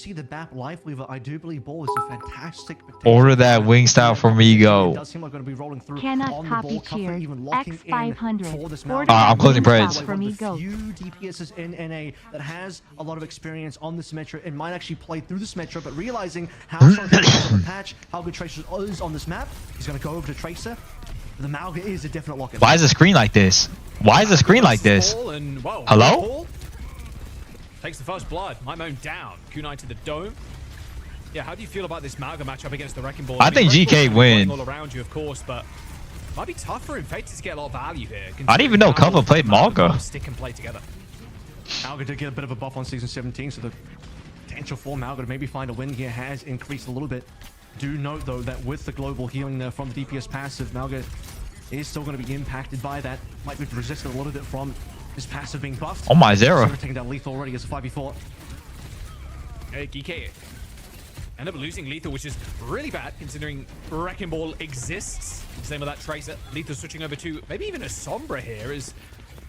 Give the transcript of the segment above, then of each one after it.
see the BAP life weaver, I do believe Ball is a fantastic. Order that wing style from Ego. It does seem like going to be rolling through Cannot on the copy ball. Cuffer cheer. even locking in X500. for this I'm closing parades. One of the few DPSs in NA that has a lot of experience on the Symmetra and might actually play through the Symmetra, but realizing how strong Tracer is on the patch, how good Tracer is on this map, he's going to go over to Tracer. The Malga is a definite lock-in. Why is the screen like this? Why is the screen like this? Hello? Takes the first blood. My moan down. Kunai to the dome. Yeah, how do you feel about this Malga matchup against the Wrecking Ball? I think GK win. All around you, of course, but might be tough for Infected to get a lot of value here. I didn't even know Kuffa played Malga. Stick and play together. Malga did get a bit of a buff on Season 17, so the potential for Malga to maybe find a win here has increased a little bit. Do note, though, that with the global healing there from the DPS passive, Malga is still going to be impacted by that. Might be resisted a little bit from his passive being buffed. Oh my Zera. Taking down Lethal already as a 5v4. Hey, GK end up losing Lethal, which is really bad considering Wrecking Ball exists. Same with that Tracer. Lethal switching over to maybe even a Sombra here as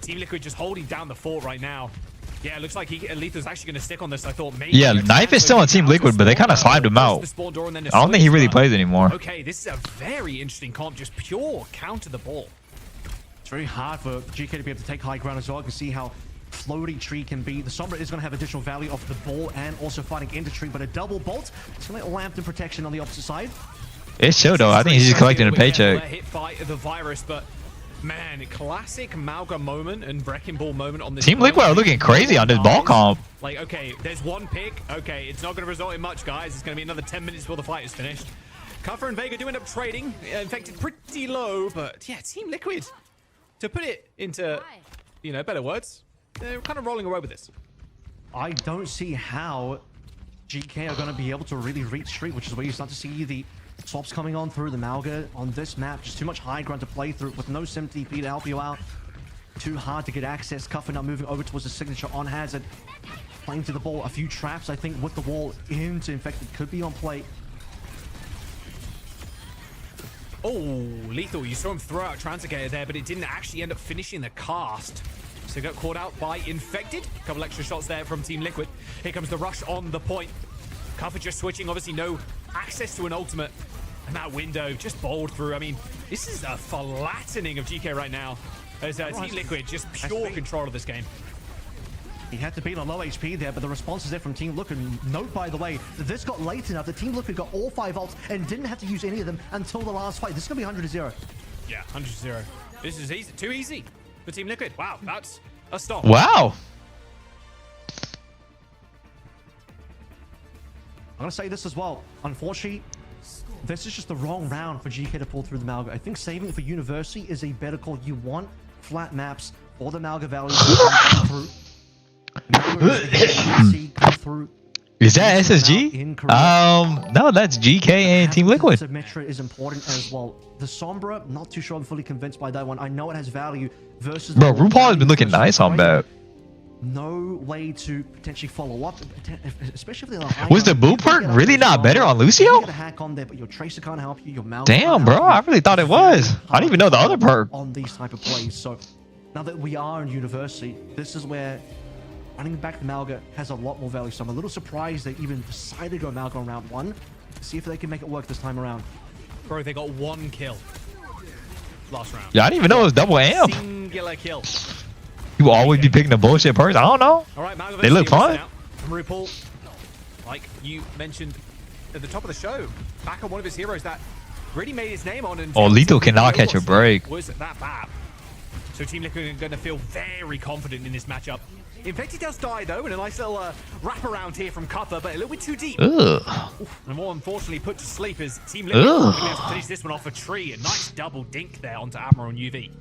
Team Liquid just holding down the fort right now. Yeah, it looks like Lethal's actually going to stick on this. I thought maybe. Yeah, Knife is still on Team Liquid, but they kind of slimed him out. I don't think he really plays anymore. Okay, this is a very interesting comp. Just pure counter the ball. It's very hard for GK to be able to take high ground as well. You can see how floaty tree can be. The Sombra is going to have additional value off the ball and also fighting into tree, but a double bolt. It's going to Lamp in protection on the opposite side. It's Shodo. I think he's just collecting a paycheck. Hit by the virus, but man, classic Malga moment and Wrecking Ball moment on this. Team Liquid are looking crazy on this ball comp. Like, okay, there's one pick. Okay, it's not going to result in much, guys. It's going to be another 10 minutes before the fight is finished. Kuffa and Vega do end up trading. Infected pretty low, but yeah, Team Liquid, to put it into, you know, better words, they're kind of rolling away with this. I don't see how GK are going to be able to really reach street, which is where you start to see the swaps coming on through the Malga on this map. Just too much high ground to play through with no Sim TP to help you out. Too hard to get access. Kuffa now moving over towards the signature on Hazard. Playing to the ball. A few traps, I think, with the wall into Infected could be on play. Oh, Lethal, you saw him throw out Translocator there, but it didn't actually end up finishing the cast. So got caught out by Infected. A couple extra shots there from Team Liquid. Here comes the rush on the point. Kuffa just switching, obviously no access to an ultimate. And that window just bowled through. I mean, this is a flattening of GK right now. As Team Liquid just pure control of this game. He had to beat on low HP there, but the response is there from Team Liquid. Note, by the way, this got late enough that Team Liquid got all 5 ults and didn't have to use any of them until the last fight. This is going to be 100-0. Yeah, 100-0. This is easy. Too easy for Team Liquid. Wow, that's a stop. Wow. I'm going to say this as well. Unfortunately, this is just the wrong round for GK to pull through the Malga. I think saving it for University is a better call. You want flat maps for the Malga Valley to come through. Is that SSG? No, that's GK and Team Liquid. Symmetra is important as well. The Sombra, not too sure I'm fully convinced by that one. I know it has value versus... Bro, RuPaul has been looking nice on that. No way to potentially follow up, especially if they're Was the boo perk really not better on Lucio? Hack on there, but your Tracer can't help you. Your Malga Damn, bro, I really thought it was. I didn't even know the other perk on these type of plays. So now that we are in University, this is where running back the Malga has a lot more value. So I'm a little surprised they even decided to go Malga on round 1. See if they can make it work this time around. Bro, they got 1 kill last round. Yeah, I didn't even know it was double amp. Singular kill. You always be picking the bullshit perks. I don't know. All right, Malga, they look fun. From RuPaul, like you mentioned at the top of the show, back on one of his heroes that really made his name on. And oh, Lethal cannot catch a break. Was that bad? So Team Liquid are going to feel very confident in this matchup. Infected does die though, and a nice little wrap around here from Kuffa, but a little bit too deep. And more unfortunately put to sleep as Team Liquid are going to finish this one off a tree. A nice double dink there onto Admiral and UV.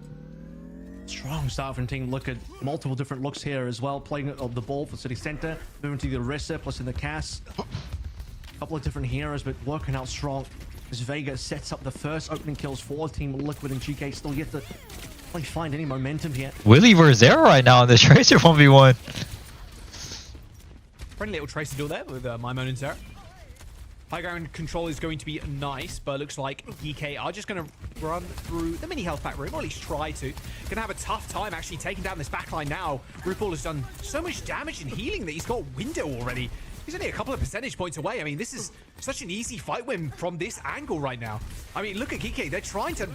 Strong start from Team Liquid. Multiple different looks here as well. Playing the ball for City Center. Moving to the Orisa, plus in the cast. A couple of different heroes, but working out strong. As Vega sets up the first opening kills for Team Liquid, and GK still yet to really find any momentum here. Willie versus Zero right now on this Tracer 1v1. Friendly little Tracer duel there with Maimon and Zera. High ground control is going to be nice, but it looks like EK are just going to run through the mini health pack room, or at least try to. Going to have a tough time actually taking down this backline now. RuPaul has done so much damage and healing that he's got window already. He's only a couple of percentage points away. I mean, this is such an easy fight win from this angle right now. I mean, look at GK. They're trying to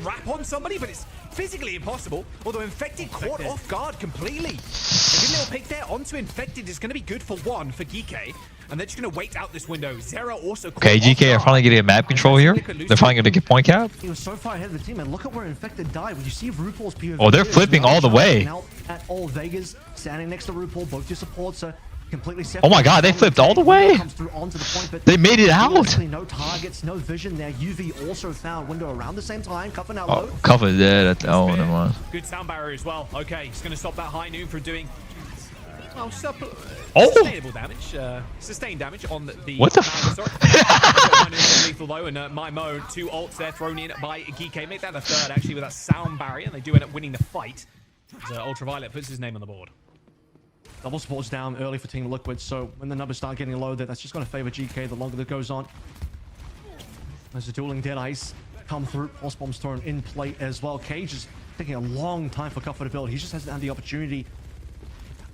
wrap on somebody, but it's physically impossible. Although Infected caught off guard completely. A good little pick there onto Infected is going to be good for one for GK. And they're just going to wait out this window. Zera also caught Okay, GK are finally getting a map control here. They're finally going to get point cap. He was so far ahead of the team, and look at where Infected died. When you see RuPaul's POV, Oh, they're flipping all the way. Out at all Vegas, standing next to RuPaul, both your supports are completely separate. Oh my god, they flipped all the way. Comes through onto the point, but They made it out. no targets, no vision there. UV also found window around the same time. Cuffing out Oh, low. cover dead. Oh, never mind. Good sound barrier as well. Okay, he's going to stop that high noon from doing well, sustainable damage, sustained damage on the. What the lethal though, and my mode, 2 ults there thrown in by GK. Make that the third actually with that sound barrier, and they do end up winning the fight. As, Ultraviolet puts his name on the board. Double supports down early for Team Liquid, so when the numbers start getting low, that's just going to favor GK the longer that goes on. As the dueling Dead Ice come through, Pulse Bomb's thrown in play as well. Cage is taking a long time for Cuffer to build. He just hasn't had the opportunity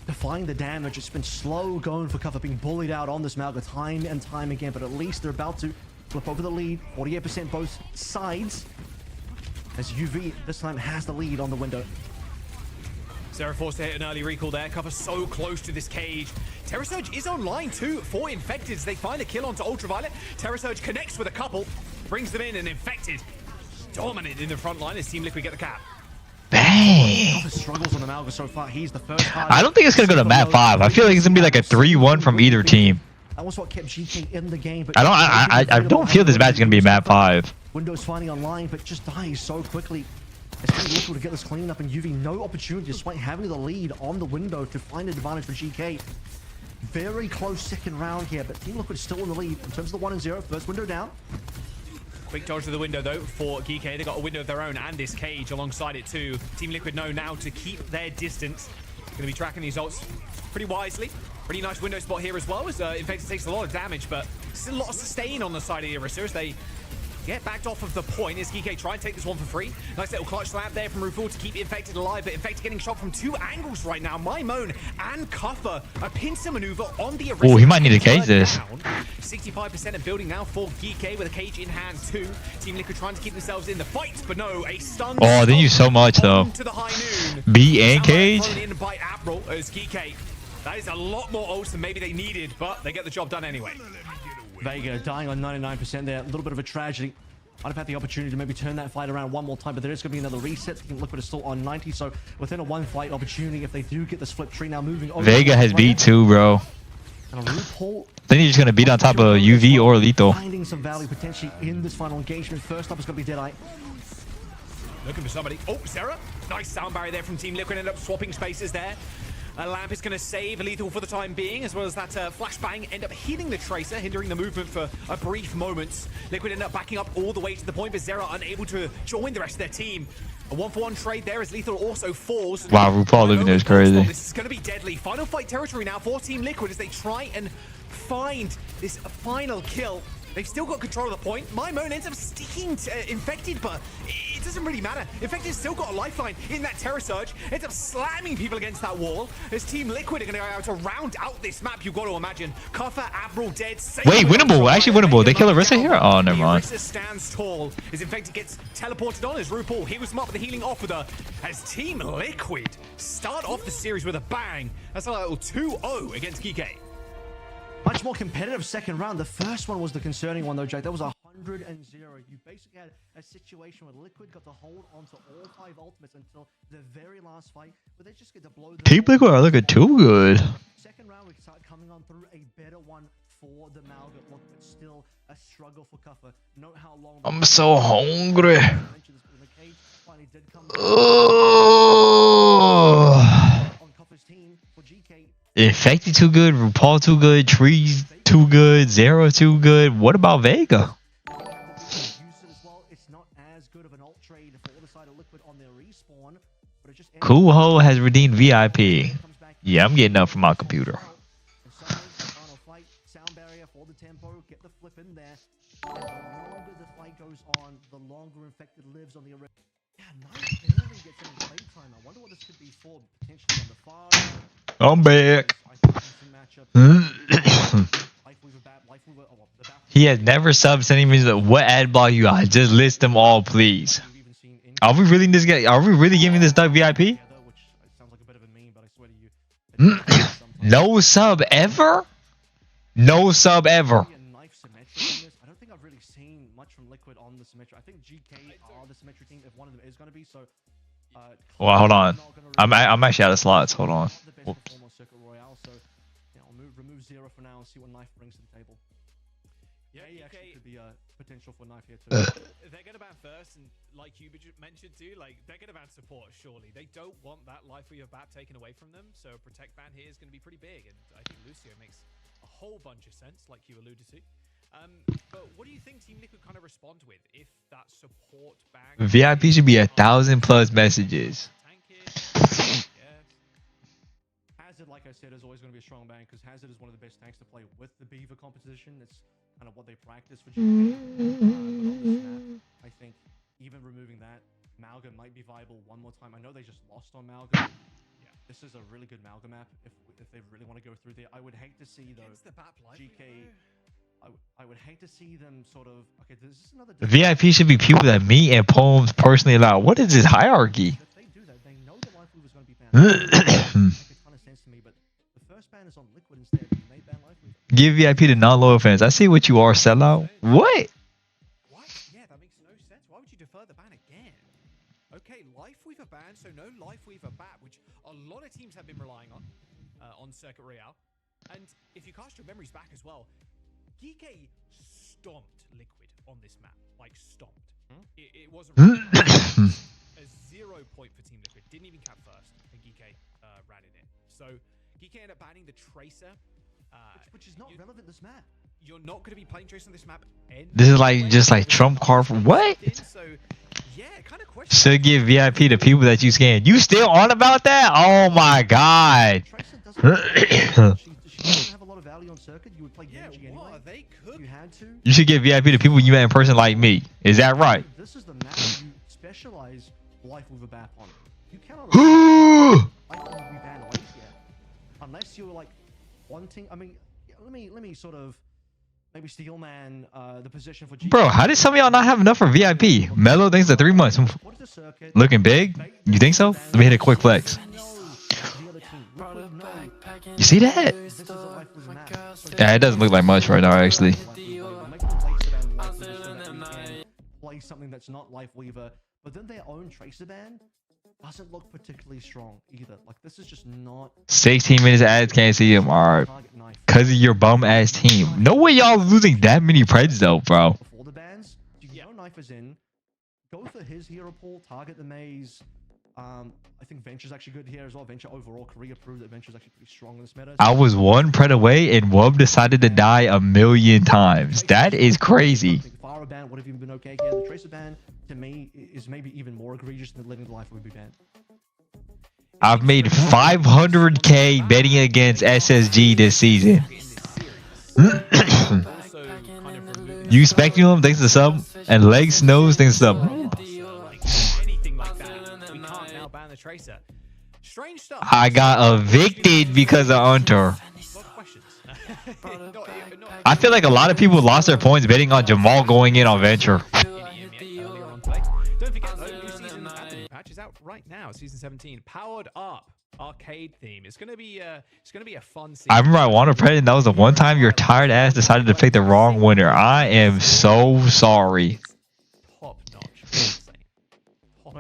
to find the damage. It's been slow going for Cuffer, being bullied out on this Malga time and time again, but at least they're about to flip over the lead. 48% both sides, as UV this time has the lead on the window. Zera forced to hit an early recall there. Cover so close to this cage. Terra Surge is online too for Infected. They find a kill onto Ultraviolet. Terra Surge connects with a couple, brings them in, and Infected dominant in the front line as Team Liquid get the cap. Bang! Cover struggles on the Malga so far. He's the first. I don't think it's going to go to map 5. I feel like it's going to be like a 3-1 from either team. That was what kept GK in the game. But I don't feel this match is going to be map 5. Windows finally online, but just dies so quickly. It's really difficult to get this clean up, and UV no opportunity despite having the lead on the window to find an advantage for GK. Very close second round here, but Team Liquid still in the lead in terms of the 1-0. First window down. Quick dodge to the window though for GK. They got a window of their own and this cage alongside it too. Team Liquid know now to keep their distance. Going to be tracking these ults pretty wisely. Pretty nice window spot here as well, as Infected takes a lot of damage, but still a lot of sustain on the side of the Orisa as they get backed off of the point as GK try and take this one for free. Nice little clutch slap there from RuPaul to keep Infected alive, but Infected getting shot from 2 angles right now. Mymone and Cuffer, a pincer maneuver on the Orisa. Oh, he might need to cage this. 65% of building now for GK with a cage in hand too. Team Liquid trying to keep themselves in the fight, but no, a stun. Oh, they use so much though. To the high noon. B and cage. Thrown in by April as GK. That is a lot more ults than maybe they needed, but they get the job done anyway. Vega dying on 99% there. A little bit of a tragedy. I'd have had the opportunity to maybe turn that fight around one more time, but there is going to be another reset. Team Liquid is still on 90, so within a 1-fight opportunity, if they do get this flip tree now moving over. Vega has beat 2, bro. And a RuPaul. Then he's just going to beat on top of UV or Lethal. Finding some value potentially in this final engagement. First up is going to be Deadeye. Looking for somebody. Oh, Zera. Nice sound barrier there from Team Liquid. End up swapping spaces there. A lamp is going to save Lethal for the time being, as well as that flashbang end up healing the Tracer, hindering the movement for a brief moment. Liquid end up backing up all the way to the point, but Zera unable to join the rest of their team. A 1-for-1 trade there as Lethal also falls. Wow, RuPaul living there is crazy. This is going to be deadly. Final fight territory now for Team Liquid as they try and find this final kill. They've still got control of the point. Mymone ends up sticking to Infected, but it doesn't really matter. Infected's still got a lifeline in that Terra Surge. Ends up slamming people against that wall. As Team Liquid are going to go out to round out this map, you've got to imagine. Cuffer, April dead. Wait, winnable. Actually winnable. They kill Orisa here? Oh, never mind. Orisa stands tall as Infected gets teleported on as RuPaul heals him up with a healing off with her. As Team Liquid start off the series with a bang. That's a little 2-0 against GK. Much more competitive second round. The first one was the concerning one, though, Jake. That was 100-0. You basically had a situation where Liquid got to hold onto all 5 ultimates until the very last fight, but they just get to blow the Team Liquid are looking too good. Second round, we start coming on through a better one for the Malga. Look, but still a struggle for Cuffer. Note how long. I'm so hungry. On Cuffer's team for GK. Infected too good, RuPaul too good, Trees too good, Zero too good. What about Vega? Cool Ho has redeemed VIP. Yeah, I'm getting up from my computer. I'm back. He has never subbed any music. What ad block you got? Just list them all, please. Are we really this guy? Are we really giving this duck VIP? No sub ever? No sub ever. I don't think I've really seen much from Liquid on the Symmetry. I think GK are the Symmetry team if one of them is going to be. So, well, hold on. I'm actually out of slots. Hold on. Whoops. Royale, so I'll remove Zero for now and see what Knife brings to the table. Yeah, he actually could be a potential for Knife here too. They're going to ban first, and like you mentioned too, like they're going to ban support. Surely they don't want that life of your bat taken away from them. So a protect ban here is going to be pretty big, and I think Lucio makes a whole bunch of sense, like you alluded to. But what do you think Team Liquid kind of respond with if that support ban? VIP should be 1,000+ messages. Hazard, like I said, is always going to be a strong ban because Hazard is one of the best tanks to play with the Beaver composition. It's kind of what they practice for GK. I think even removing that, Malga might be viable one more time. I know they just lost on Malga. Yeah, this is a really good Malga map if they really want to go through there. I would hate to see though GK. I would hate to see them sort of. Okay, this is another. VIP should be people that me and Poems personally allow. What is this hierarchy? If they do that, they know the life was going to be banned. It makes a ton of sense to me, but the first ban is on Liquid instead. They ban life. Give VIP to non-loyal fans. I see what you are, sellout. What? What? Yeah, that makes no sense. Why would you defer the ban again? Okay, Life Weaver ban, so no Life Weaver bat, which a lot of teams have been relying on Circuit Royale. And if you cast your memories back as well, GK stomped Liquid on this map, like stomped. It wasn't really a 0 point for Team Liquid. Didn't even cap first, and GK ran it in. So GK ended up banning the Tracer, which is not relevant this map. You're not going to be playing Tracer on this map. This is like just like Trump card for what? So yeah, kind of question. Should give VIP to people that you scan. You still on about that? Oh my god. She doesn't have a lot of value on Circuit. You would play Genji anyway. They could. You had to. You should give VIP to people you met in person like me. Is that right? This is the map you specialize life with a bat on. You cannot life will be banned life yet. Unless you're like wanting. I mean, let me sort of maybe Steelman the position for G. Bro, how did some of y'all not have enough for VIP? Mellow thanks to 3 months. What is the circuit? Looking big? You think so? Let me hit a quick flex. You see that? Yeah, it doesn't look like much right now, actually. Play something that's not Life Weaver, but then their own Tracer ban doesn't look particularly strong either. Like this is just not. 16 minutes ads, can't see him. Alright, cause of your bum ass team. No way y'all losing that many Preds though, bro. Before the bans, you know Knife is in. Go for his hero pool. Target the maze. I think Venture's actually good here as well. Venture overall, Korea proved that Venture's actually pretty strong in this meta. I was one Pred away and Wub decided to die 1,000,000 times. That is crazy. Fire ban would have even been okay here. The Tracer ban, to me, is maybe even more egregious than letting the life would be banned. I've made 500k betting against SSG this season. You expecting him? Thanks to sub. And Legs Nose, thanks to sub. Tracer. Strange stuff. I got evicted because of Hunter. I feel like a lot of people lost their points betting on Jamal going in on Venture. Don't forget, new season patch is out right now. Season 17, powered up arcade theme. It's gonna be a fun season. I remember I wanted Pred, and that was the one time your tired ass decided to pick the wrong winner. I am so sorry. Top notch.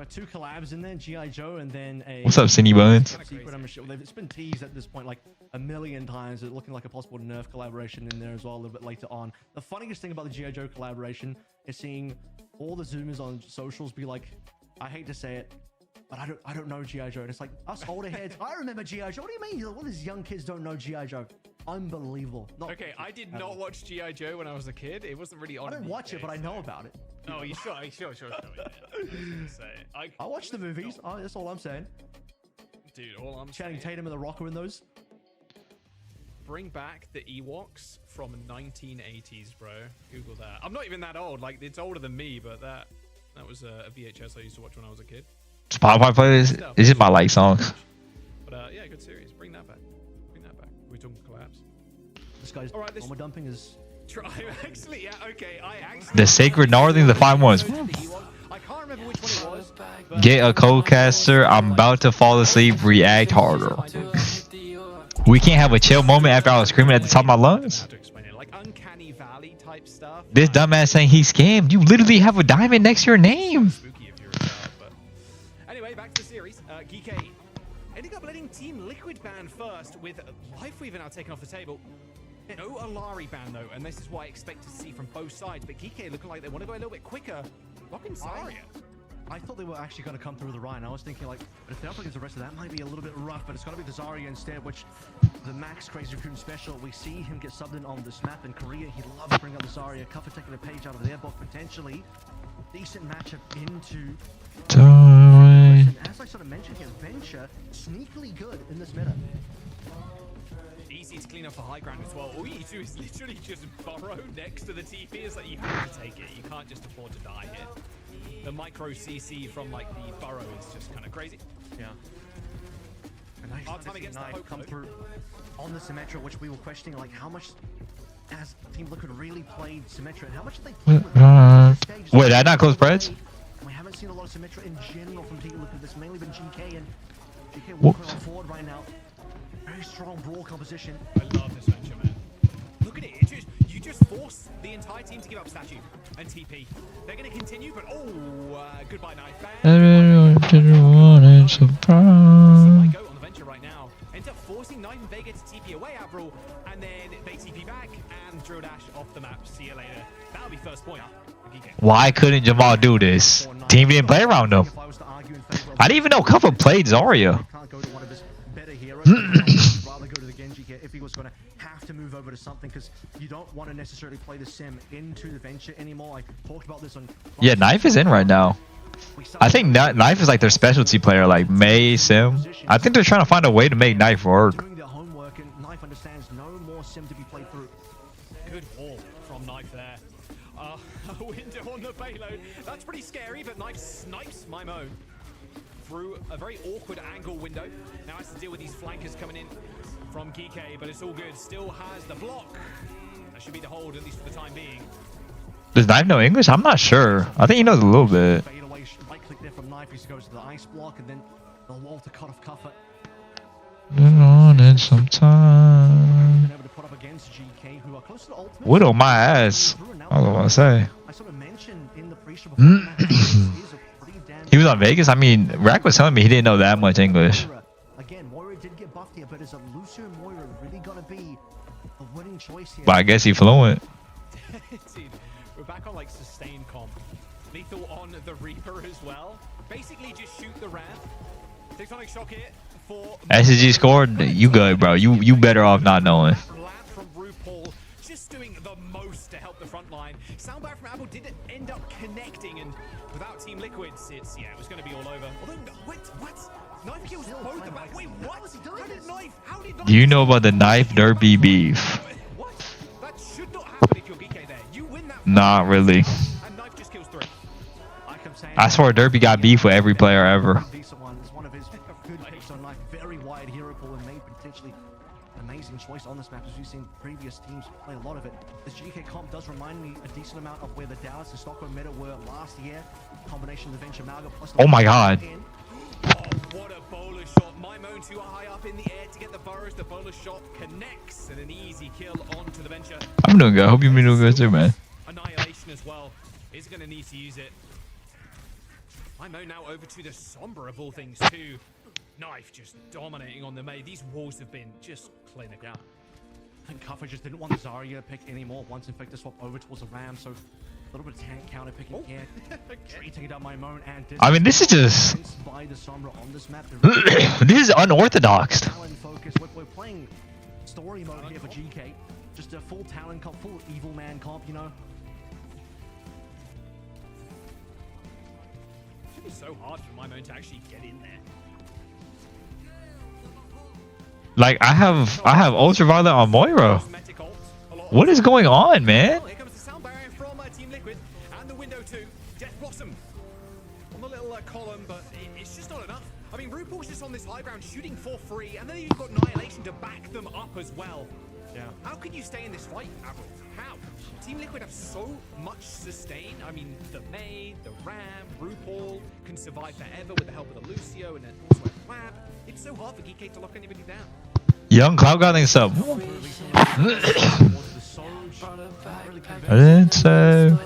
2 collabs in there, G.I. Joe, and then a... What's up, Cindy Buns? It's been teased at this point like 1,000,000 times. It's looking like a possible Nerf collaboration in there as well a little bit later on. The funniest thing about the G.I. Joe collaboration is seeing all the Zoomers on socials be like, I hate to say it, but I don't know G.I. Joe. And it's like, us older heads, I remember G.I. Joe. What do you mean? All these young kids don't know G.I. Joe. Unbelievable. Okay, I did not watch G.I. Joe when I was a kid. It wasn't really on. I don't watch it, but I know about it. Oh, you sure? Sure. I watch the movies. Oh, that's all I'm saying. Dude, all I'm Channing saying. Tatum and the Rocker in those. Bring back the Ewoks from 1980s, bro. Google that. I'm not even that old. Like, it's older than me, but that was a VHS I used to watch when I was a kid. Spotify playlist. It's just my like songs. But But yeah, good series. Bring that back. Bring that back. We're talking collabs. This guy's All right, this armor dumping is. actually, yeah, okay. I actually. The Sacred Northing, the 5-1s. I can't remember which one it was. But Get a co-caster. I'm about to fall asleep. React harder. We can't have a chill moment after I was screaming at the top of my lungs. How to explain it? Like uncanny valley type stuff. This dumbass saying he's scammed. You literally have a diamond next to your name. Spooky if you're a guard, but anyway, back to the series. Geeky ending up letting Team Liquid ban first with Life Weaver now taken off the table. No Alari ban though, and this is what I expect to see from both sides. But Geeky looking like they want to go a little bit quicker. Rocking Zarya. I thought they were actually going to come through the Ryan. I was thinking like, but if they're up against the rest of that, might be a little bit rough. But it's got to be the Zarya instead, which the Max Crazy Raccoon special. We see him get subbed in on this map in Korea. He loves to bring up the Zarya. Cuffer taking a page out of their book, potentially decent matchup into. And as I sort of mentioned here, Venture sneakily good in this meta. Easy to clean up the high ground as well. All you do is literally just burrow next to the TP. It's like you have to take it. You can't just afford to die here. The micro CC from like the burrow is just kind of crazy. Yeah. And nice Hard time against the Knife poke come mode. through on the Symmetra, which we were questioning like how much as Team Liquid really played Symmetra and how much they played with it. Wait, did I not close Preds? We haven't seen a lot of Symmetra in general from Team Liquid. This mainly been GK, and GK walking Whoops. on forward right now. Very strong brawl composition. I love this venture, man. Look at it. You just force the entire team to give up statue and TP. They're going to continue, but goodbye knife ban. See my goat on the venture right now. Ends up forcing Knife and Vega to TP away Avril, and then they TP back and drill dash off the map. See you later. That'll be first point. Why couldn't Jamal do this? Team didn't play around him. I didn't even know Cuffer played Zarya. Can't go to one of his better heroes. He'd rather go to the Genji here if he was going to have to move over to something, because you don't want to necessarily play the sim into the venture anymore. I talked about this on. Yeah, Knife is in right now. I think Knife is like their specialty player, like May, Sim. I think they're trying to find a way to make Knife work. Doing their homework, and Knife understands no more sim to be played through. Good haul from Knife there. A window on the payload. That's pretty scary, but Knife snipes my Mo through a very awkward angle window. Now has to deal with these flankers coming in from Geeky, but it's all good. Still has the block. That should be the hold, at least for the time being. Does Knife know English? I'm not sure. I think he knows a little bit. Fade away, right click there from Knife. He goes to the ice block, and then the wall to cut off Cuffer. Been on it sometime. Been able to put up against GK, who are close to the ultimate. Widow my ass. I was gonna say. I sort of mentioned in the pre-show before the match, he's a pretty damn He was on Vegas. I mean, Rack was telling me he didn't know that much English. Again, Moira did get buffed here, but is a Lucio and Moira really gonna be a winning choice here? But I guess he fluent. Dude, we're back on like sustained comp. Lethal on the Reaper as well. Basically just shoot the ramp. Tectonic shock here for SG scored. You good, bro. You better off not knowing. Lap from RuPaul, just doing the most to help the front line. Soundbite from Apple did end up connecting, and without Team Liquids, it was going to be all over. Although, what? Knife kills both the back. Wait, what? How did Knife? Do you know about the Knife Derby beef? What? That should not happen if you're GK there. You win that. Not really. And Knife just kills 3. I swear Derby got beef with every player ever. Decent one. It's one of his good picks on Knife. Very wide hero pool, and made potentially an amazing choice on this map, as we've seen previous teams play a lot of it. This GK comp does remind me a decent amount of where the Dallas and Stockholm meta were last year. Combination of the Venture Malga plus the Oh my god. Oh, what a bowler shot. My Moan too high up in the air to get the burrows. The bowler shot connects, and an easy kill onto the Venture. I'm doing good. I hope you've been doing good too, man. Annihilation as well. Is going to need to use it. My Moan now over to the Sombra of all things too. Knife just dominating on the May. These walls have been just clinical. I think Cuffer just didn't want the Zarya pick anymore once Infector swapped over towards the Ram, so a little bit of tank counter picking here. Tree taking down my Moan, and I mean, this is just by the Sombra on this map. this is unorthodox. Talent focus. We're playing story mode here for GK. Just a full talent comp, full evil man comp, you know. It should be so hard for my Moan to actually get in there. Like I have ultraviolet on Moira. What is going on, man? Here comes the sound barrier from Team Liquid and the window too. Death Blossom on the little column, but it's just not enough. I mean, RuPaul's just on this high ground shooting for free, and then you've got Annihilation to back them up as well. Yeah. How can you stay in this fight, Avril? How? Team Liquid have so much sustain. I mean, the May, the Ram, RuPaul can survive forever with the help of the Lucio and then also a Lab. It's so hard for Geek to lock anybody down. Young Cloud Guarding sub. I didn't say.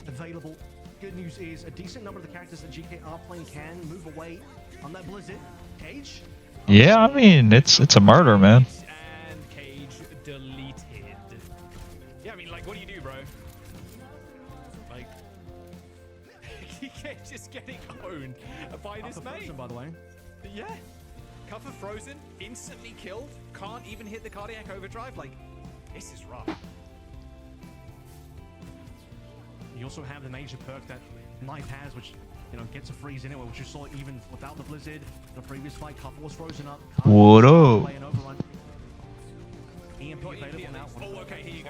Available. Good news is a decent number of the characters that GK are playing can move away on that Blizzard. Cage? Yeah, I mean it's a murder, man. And Cage deleted. Yeah, I mean, like, what do you do, bro? Like, GK just getting owned by this mate. By the way. Yeah. Cover frozen, instantly killed, can't even hit the cardiac overdrive. Like, this is rough. You also have the major perk that Knife has, which, you know, gets a freeze anyway, which you saw even without the Blizzard. The previous fight, Cover was frozen up. What up? EMP available now. Oh, okay, here you go.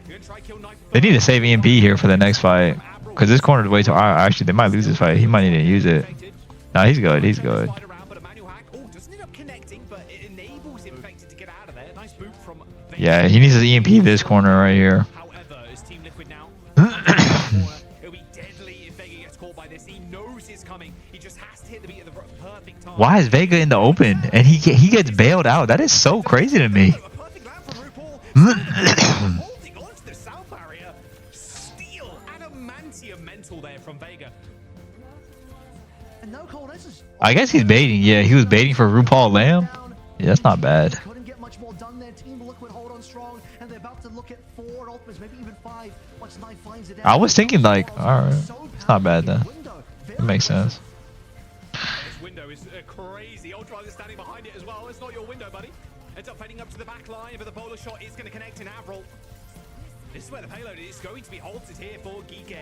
You're gonna try kill Knife. They need to save EMP here for the next fight, because this corner is way too. Actually, they might lose this fight. He might need to use it. Nah, he's good. He's good. Yeah, he needs his EMP this corner right here. However, is Team Liquid now? It'll be deadly if Vega gets caught by this. He knows it's coming. He just has to hit the beat at the perfect time. Why is Vega in the open and he gets bailed out? That is so crazy to me. Perfect land from RuPaul. Holding on to the south barrier. Steel adamantium mental there from Vega. And no Cole, this is I guess he's baiting. Yeah, he was baiting for RuPaul Lamb. Yeah, that's not bad. Couldn't get much more done there. Team Liquid hold on strong, and they're about to look at 4 ultimates, maybe even 5. Once Knife finds it out, I was thinking like, alright, it's not bad then. It makes sense. This window is crazy. Ultra is standing behind it as well. It's not your window, buddy. Ends up fading up to the back line, but the polar shot is going to connect in Avril. This is where the payload is going to be halted here for Geek.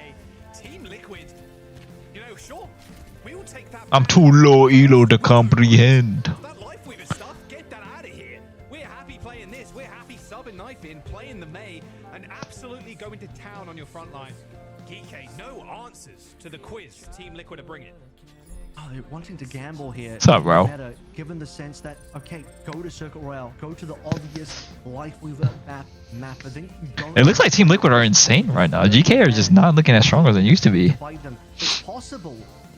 Team Liquid, you know, sure, we will take that. I'm too low elo to comprehend. That life weaver stuff, get that out of here. We're happy playing this. We're happy subbing Knife in, playing the May, and absolutely going to town on your front line. Geek, no answers to the quiz Team Liquid are bringing. Oh, they're wanting to gamble here. What's up, bro? Better, given the sense that, okay, go to Circuit Royale, go to the obvious Life Weaver map, but then you don't. It looks like Team Liquid are insane right now. GK are just not looking as strong as they used to be. Fight them. It's possible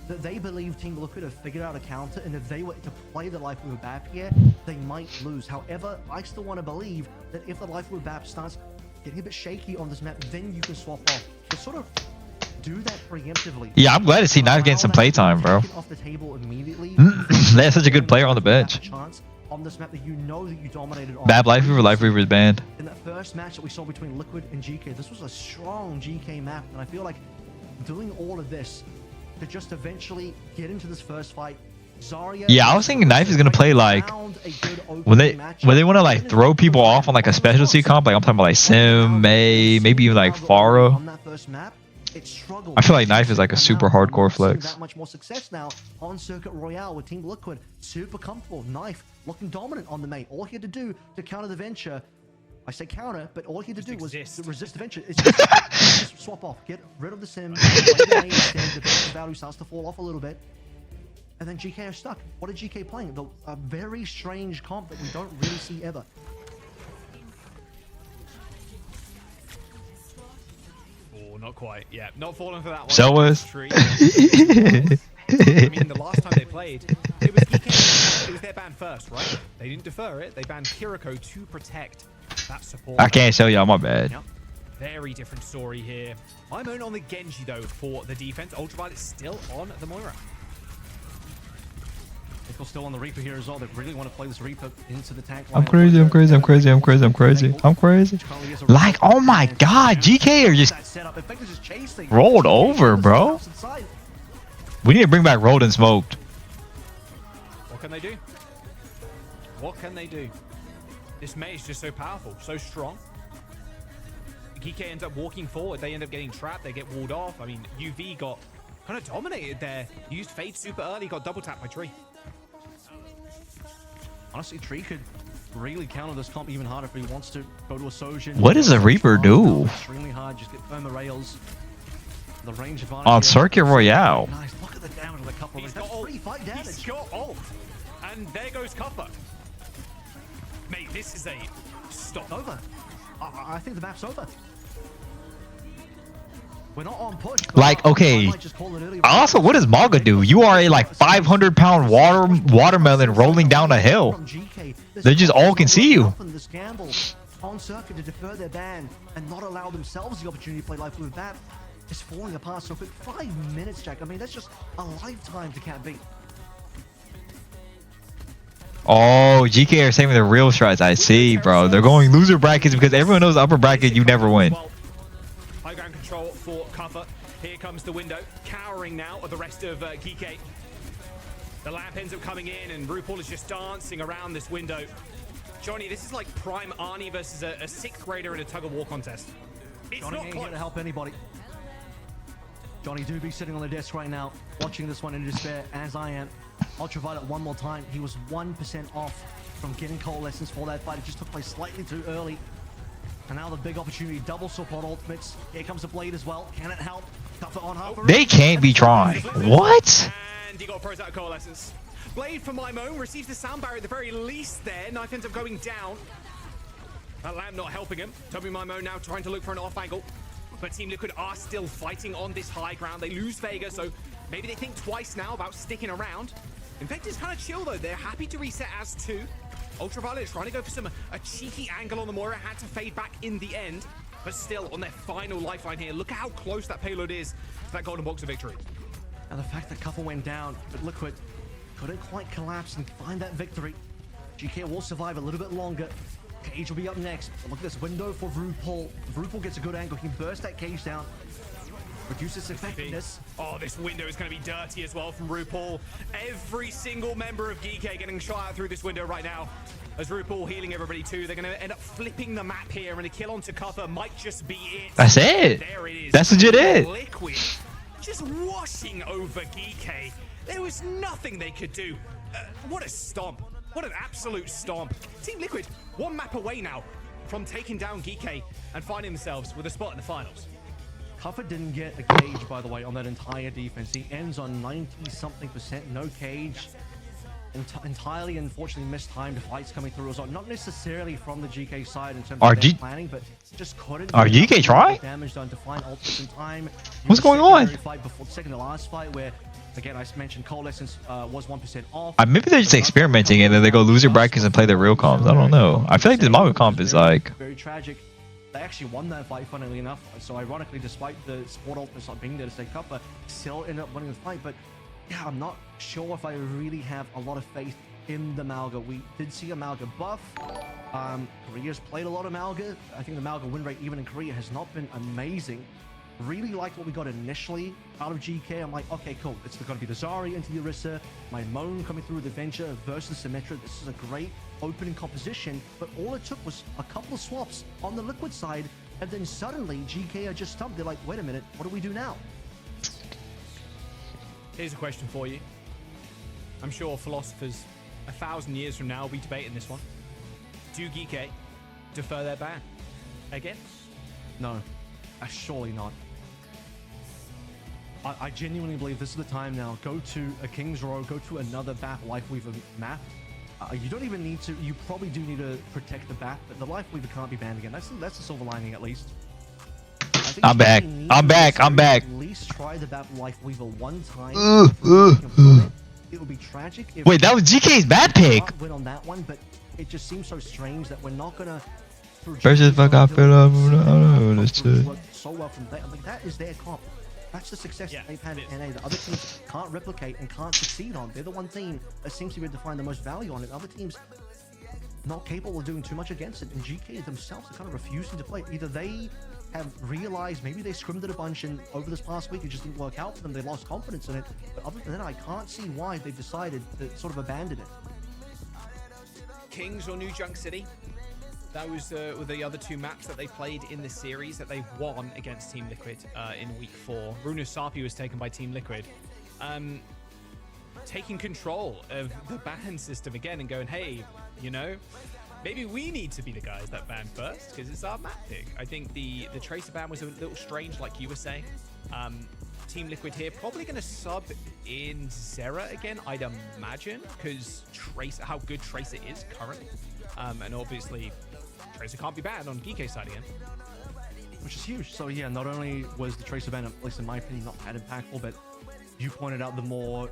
that they believe Team Liquid have figured out a counter, and if they were to play the Life Weaver BAP here, they might lose. However, I still want to believe that if the Life Weaver BAP starts getting a bit shaky on this map, then you can swap off. To sort of do that preemptively. Yeah, I'm glad to see Knife getting some playtime, bro. Off the table immediately. They have such a good player on the bench. Chance on this map that you know that you dominated on. Bad Life Weaver is banned. In that first match that we saw between Liquid and GK, this was a strong GK map, and I feel like doing all of this to just eventually get into this first fight. Zarya, Yeah, I was thinking Knife is gonna play like when they want to like throw people off on like a specialty comp. Like I'm talking about like Sim, May, maybe even like Pharah. On that first map, it struggled. I feel like Knife is like a super hardcore flex. That much more success now on Circuit Royale with Team Liquid. Super comfortable. Knife looking dominant on the main. All he had to do to counter the Venture, I say counter, but all he had to do was to resist the Venture. It's just swap off. Get rid of the Sim. The Venture value starts to fall off a little bit. And then GK are stuck. What are GK playing? A very strange comp that we don't really see ever. Oh, not quite. Yeah, not falling for that one. So was. I mean, the last time they played, it was GK. It was their ban first, right? They didn't defer it. They banned Kiriko to protect that support. I can't show y'all, my bad. Yep. Very different story here. I'm on the Genji, though, for the defense. Ultraviolet's still on the Moira. Nickle's still on the Reaper here as well. They really want to play this Reaper into the tank line. I'm crazy. Like, oh my god, GK are just rolled over, bro. We need to bring back Rolled and Smoked. What can they do? What can they do? This May is just so powerful, so strong. GK ends up walking forward. They end up getting trapped. They get walled off. I mean, UV got kind of dominated there. Used Fade super early, got double tapped by Tree. Honestly, Tree could really counter this comp even harder if he wants to go to a Sojin. What does a Reaper do? Extremely hard, just get firm the rails. The range advantage On here. Circuit Royale. Nice, look at the damage on the couple. He's That's got ult. free fight damage. He's got ult. And there goes Cuppa. Mate, this is a stop. Over. I think the map's over. We're not on push. Like, okay. Also, what does Maga do? You are a like 500-pound watermelon rolling down a hill. They just all can see you. On circuit to defer their ban and not allow themselves the opportunity to play life with that is falling apart so quick. 5 minutes, Jack. I mean, that's just a lifetime to can't beat. Oh, GK are saving the real strides. I see, bro. They're going loser brackets because everyone knows upper bracket you never win. High ground control for cover. Here comes the window, cowering now of the rest of Geeky. The lamp ends up coming in, and RuPaul is just dancing around this window. Johnny, this is like prime Arnie versus a 6th grader in a tug-of-war contest. It's Johnny not ain't close. here to help anybody. Johnny do be sitting on the desk right now, watching this one in despair, as I am. Ultraviolet one more time. He was 1% off from getting coalescence for that fight. It just took place slightly too early. And now the big opportunity, double support ultimates. Here comes the blade as well. Can it help? On half They can't be trying. What? And he got pros out of coalescence. Blade from Mimo receives the sound barrier at the very least there. Knife ends up going down. That lamp not helping him. Toby Mimo now trying to look for an off angle. But Team Liquid are still fighting on this high ground. They lose Vega, so maybe they think twice now about sticking around. Infected's kind of chill though. They're happy to reset as 2. Ultraviolet is trying to go for a cheeky angle on the Moira. Had to fade back in the end. But still on their final lifeline here. Look at how close that payload is to that golden box of victory. And the fact that Couple went down, but Liquid couldn't quite collapse and find that victory. GK will survive a little bit longer. Cage will be up next. But look at this window for RuPaul. If RuPaul gets a good angle, he can burst that cage down. Reduce its effectiveness. Oh, this window is going to be dirty as well from RuPaul. Every single member of Geeky getting shot out through this window right now. As RuPaul healing everybody too. They're going to end up flipping the map here, and a kill onto cover might just be it. That's it. There it is. That's legit it. Liquid just washing over Geeky. There was nothing they could do. What a stomp. What an absolute stomp. Team Liquid, one map away now from taking down Geeky and finding themselves with a spot in the finals. Cuffer didn't get a cage, by the way, on that entire defense. He ends on 90-something%, no cage. Entirely, unfortunately, mistimed fights coming through as well. Not necessarily from the GK side in terms of their planning, but just couldn't. Are GK trying? Damage done to find ultimates in time. What's going on? Fight before, second to last fight, where again I mentioned coalescence was 1% off. Maybe they're just experimenting and then they go loser brackets and play their real comps. I don't know. I feel like this Maga comp is like very tragic. They actually won that fight, funnily enough. So ironically, despite the support ultimates not being there to stay Cuppa, still ended up winning the fight. But yeah, I'm not sure if I really have a lot of faith in the Malga. We did see a Malga buff. Korea's played a lot of Malga. I think the Malga win rate, even in Korea, has not been amazing. Really liked what we got initially out of GK. I'm like, okay, cool. It's going to be the Zari into the Orisa, my Moan coming through with the Venture versus Symmetra. This is a great opening composition, but all it took was a couple of swaps on the Liquid side, and then suddenly GK are just stumped. They're like, wait a minute, what do we do now? Here's a question for you. I'm sure philosophers 1,000 years from now will be debating this one. Do GK defer their ban again? No, surely not. I genuinely believe this is the time now. Go to a King's Row, go to another BAP Lifeweaver map. You don't even need to, you probably do need to protect the BAP, but the Lifeweaver can't be banned again. That's the silver lining at least. I'm back. At least try the BAP Lifeweaver one time. It would be tragic if wait, that was GK's bad pick. Win on that one, but it just seems so strange that we're not gonna. Versus fuck I feel up. So well from there. Like that is their comp. That's the success that they've had in NA. The other teams can't replicate and can't succeed on. They're the one team that seems to be able to find the most value on it. Other teams not capable of doing too much against it. And GK themselves are kind of refusing to play. Either they have realized maybe they scrimmed it a bunch and over this past week it just didn't work out for them. They lost confidence in it. But other than that, I can't see why they've decided to sort of abandon it. Kings or New Junk City? Those were the other two maps that they played in the series that they won against Team Liquid in week 4. Runa Sapi was taken by Team Liquid. Taking control of the ban system again and going, hey, you know, maybe we need to be the guys that ban first because it's our map pick. I think the Tracer ban was a little strange, like you were saying. Team Liquid here probably going to sub in Zera again, I'd imagine, because Tracer, how good Tracer is currently. And obviously, Tracer can't be banned on GK's side again. Which is huge. So yeah, not only was the Tracer ban, at least in my opinion, not that impactful, but you pointed out the more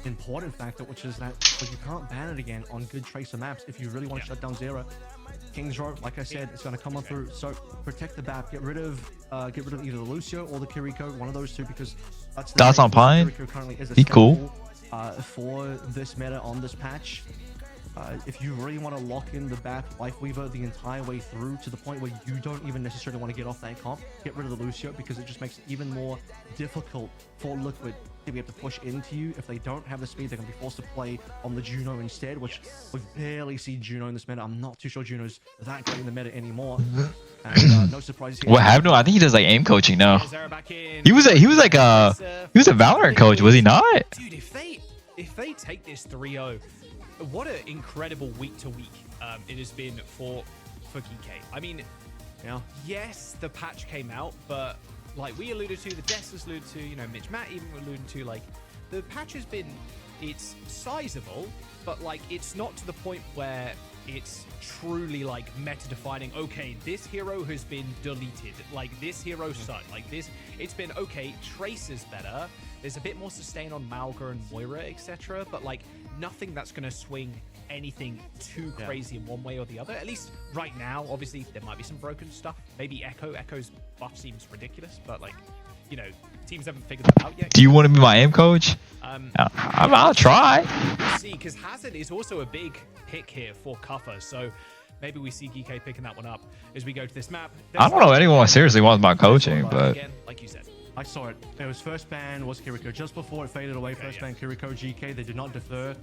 important factor, which is that you can't ban it again on good Tracer maps if you really want to shut down Zera. King's Row, like I said, it's going to come on through. So protect the map. Get rid of either the Lucio or the Kiriko, one of those two, because that's on Pine. Kiriko currently is a Be cool. For this meta on this patch. If you really want to lock in the BAP Lifeweaver the entire way through to the point where you don't even necessarily want to get off that comp, get rid of the Lucio, because it just makes it even more difficult for Liquid to be able to push into you. If they don't have the speed, they're going to be forced to play on the Juno instead, which we barely see Juno in this meta. I'm not too sure Juno's that great in the meta anymore. And no surprises here. What happened? I think he does like aim coaching now. He was a Valorant coach, was he not? Dude, if they take this 3-0, what an incredible week to week it has been for GK. I mean, yeah, yes, the patch came out, but like we alluded to, the Des was alluded to, you know, Mitch Matt even alluded to, like the patch has been, it's sizable, but like it's not to the point where it's truly like meta defining. Okay, this hero has been deleted, like this hero sucked, like this. It's been okay, Tracer's better, there's a bit more sustain on Malga and Moira, etc., but like nothing that's going to swing anything too crazy in one way or the other. At least right now, obviously there might be some broken stuff. Maybe Echo's buff seems ridiculous, but like, you know, teams haven't figured that out yet. Do you want to be my aim coach? I'll try. We'll see, because Hazard is also a big pick here for Cuffer, so maybe we see GK picking that one up as we go to this map. I don't know if anyone seriously wants my coaching, but again, like you said, I saw it. It was first ban was Kiriko. Just before it faded away, first ban Kiriko, GK. They did not defer.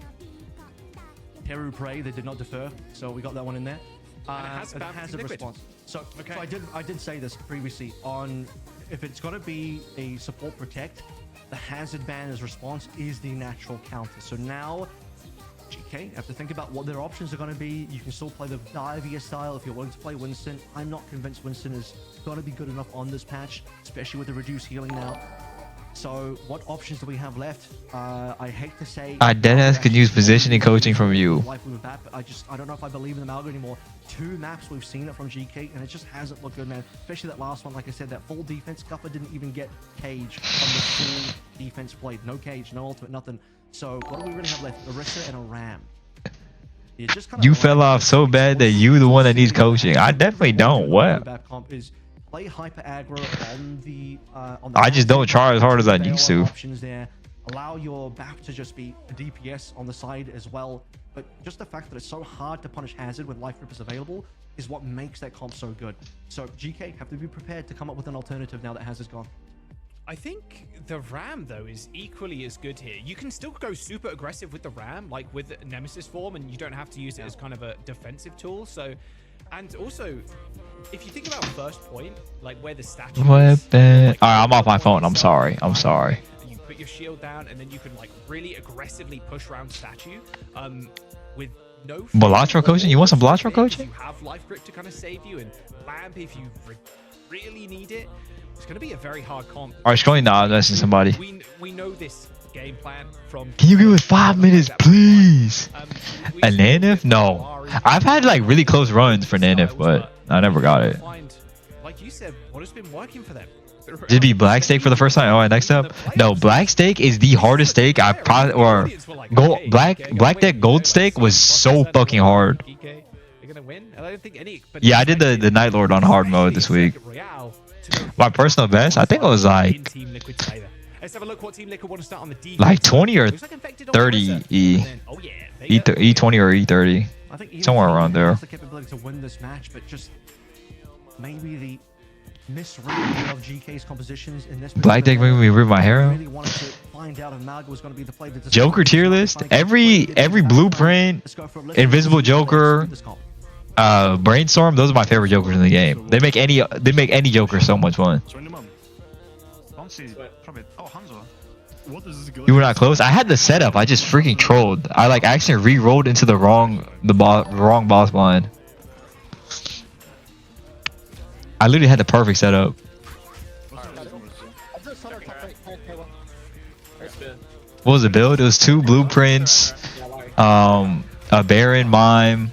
Heru Prey, they did not defer. So we got that one in there. Hazard response. So I did say this previously on if it's going to be a support protect, the Hazard ban as response is the natural counter. So now GK have to think about what their options are going to be. You can still play the Divia style if you're willing to play Winston. I'm not convinced Winston is going to be good enough on this patch, especially with the reduced healing now. So what options do we have left? I hate to say I deadass could use positioning coaching from you. But I don't know if I believe in the Malga anymore. 2 maps we've seen it from GK and it just hasn't looked good, man. Especially that last one, like I said, that full defense. Cuffer didn't even get cage on the full defense played. No cage, no ultimate, nothing. So what do we really have left? Arissa and a Ram. You fell off so bad that you the one that needs coaching. I definitely don't. What? Play hyper aggro on the I just don't try as hard as I used to. Options there. Allow your BAP to just be a DPS on the side as well. But just the fact that it's so hard to punish Hazard when Life Rip is available is what makes that comp so good. So GK have to be prepared to come up with an alternative now that Hazard's gone. I think the Ram, though, is equally as good here. You can still go super aggressive with the Ram, like with Nemesis form, and you don't have to use it as kind of a defensive tool. So, and also, if you think about first point, like where the statue is, Alright, I'm off my phone. I'm sorry. You put your shield down, and then you can like really aggressively push around statue with no Balatro coaching? You want some Balatro coaching? You have life grip to kind of save you, and Lamp if you really need it. It's going to be a very hard comp. Alright, scrolling now, messing somebody. We know this game plan from... Can you give me 5 minutes, please? A Nanif? No. I've had like really close runs for Nanif, but I never got it. Like you said, what has been working for them? Did it be Black Stake for the first time? Alright, next up. No, Black Stake is the hardest stake I've probably... Or gold, Black Deck Gold Stake was so fucking hard. Yeah, I did the Night Lord on hard mode this week. My personal best, I think it was like 20 or 30 E20 or E30, somewhere around there. The capability to win this match, but just maybe the misreading of GK's compositions in this. Black Deck made me rip my hair out. Joker tier list. Every blueprint, Invisible Joker, Brainstorm, those are my favorite Jokers in the game. They make any Joker so much fun. You were not close. I had the setup. I just freaking trolled. I like actually re-rolled into the wrong boss line. I literally had the perfect setup. What was the build? It was 2 blueprints, a Baron, Mime,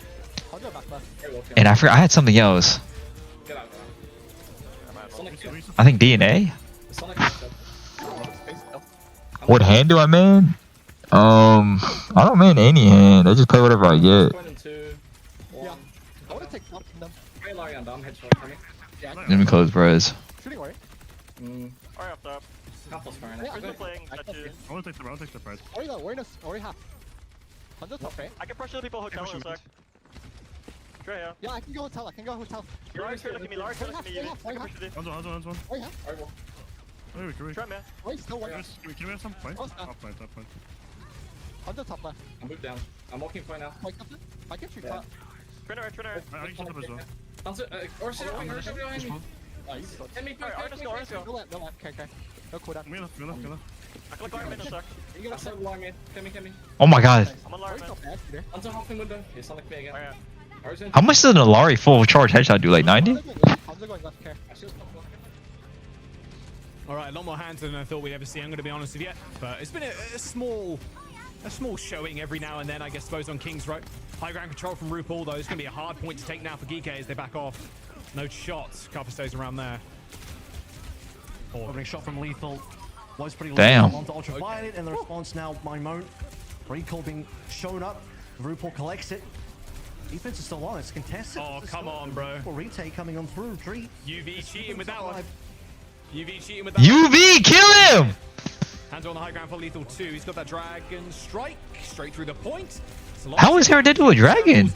and I forgot I had something else. I think DNA. What hand do I man? I don't man any hand. I just play whatever I get. Let me close Brez. I want to take the prize. I can pressure the people hotel in a sec. Drea. Yeah, I can go hotel. Lary's here, look at me. Lary's here, look at me. I can push the dude. Hands on. Wait, can we? Try man. Can we have some point? Top point. top left. I moved down. I'm walking point now. I can shoot top. Trainer. I can set up as well. Or sit behind me. Hit me, Alright, let's go. No left. Okay. No cooldown. Go left. I can look Lary in a sec. You gotta set line me. Hit me. Oh my god. I'm on Lary man. Until half window. He's Sonic me again. Alright. How much does an Alari full charge headshot do? Like 90? I'm going left. Okay. All right, a lot more hands than I thought we'd ever see. I'm going to be honest with you, but it's been a small showing every now and then, I suppose, on King's Row. High ground control from RuPaul, though. It's going to be a hard point to take now for Geek as they back off. No shots. Kappa stays around there. Opening shot from Lethal was pretty Damn. onto Ultraviolet, and the response now by Moan. Recall being shown up. RuPaul collects it. Defense is still on. It's contested. Oh, come on, bro. Retake coming on through. Tree. UV cheating with that one. UV, kill him! Hands on the high ground for Lethal 2. He's got that dragon strike straight through the point. How is Herod to a dragon?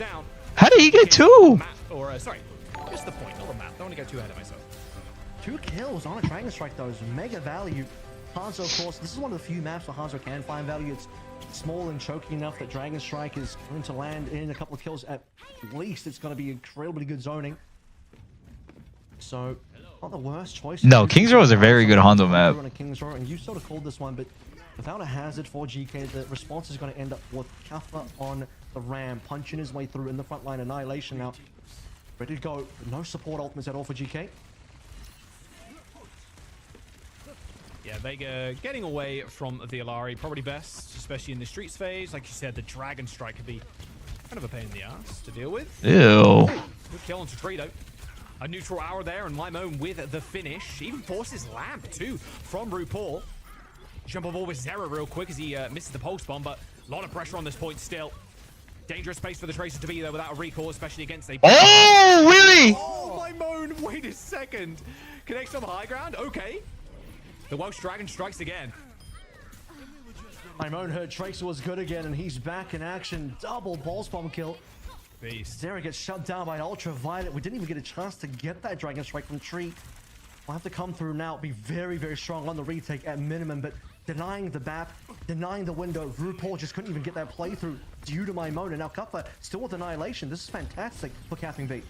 How did he get 2? Sorry, just the point, not the map. Don't want to go too ahead of myself. 2 kills on a dragon strike, though, is mega value. Hanzo, of course, this is one of the few maps where Hanzo can find value. It's small and choky enough that Dragon Strike is going to land in a couple of kills at least. It's going to be incredibly good zoning. So, not the worst choice. No, King's Row is a very good Hanzo map. King's Row, and you sort of called this one, but without a hazard for GK, the response is going to end up with Kaffa on the ram, punching his way through in the front line. Annihilation now, ready to go. No support ultimates at all for GK. Yeah, Vega getting away from the Alari, probably best, especially in the streets phase. Like you said, the Dragon Strike could be kind of a pain in the ass to deal with. Ew. Good kill on Tetrito. A neutral hour there, and Limon with the finish. Even forces Lamp, too, from RuPaul. Jump of all with Zera real quick as he misses the pulse bomb, but a lot of pressure on this point still. Dangerous space for the Tracer to be there without a recall, especially against a... Oh, really? Oh, Limon, wait a second. Connects on the high ground, okay. The Welsh Dragon strikes again. Limon heard Tracer was good again, and he's back in action. Double pulse bomb kill. Beast. Zera gets shut down by Ultraviolet. We didn't even get a chance to get that Dragon Strike from Tree. We'll have to come through now, be very, very strong on the retake at minimum, but denying the BAP, denying the window. RuPaul just couldn't even get that playthrough due to Limon, and now Kuppa still with Annihilation. This is fantastic for Capping B.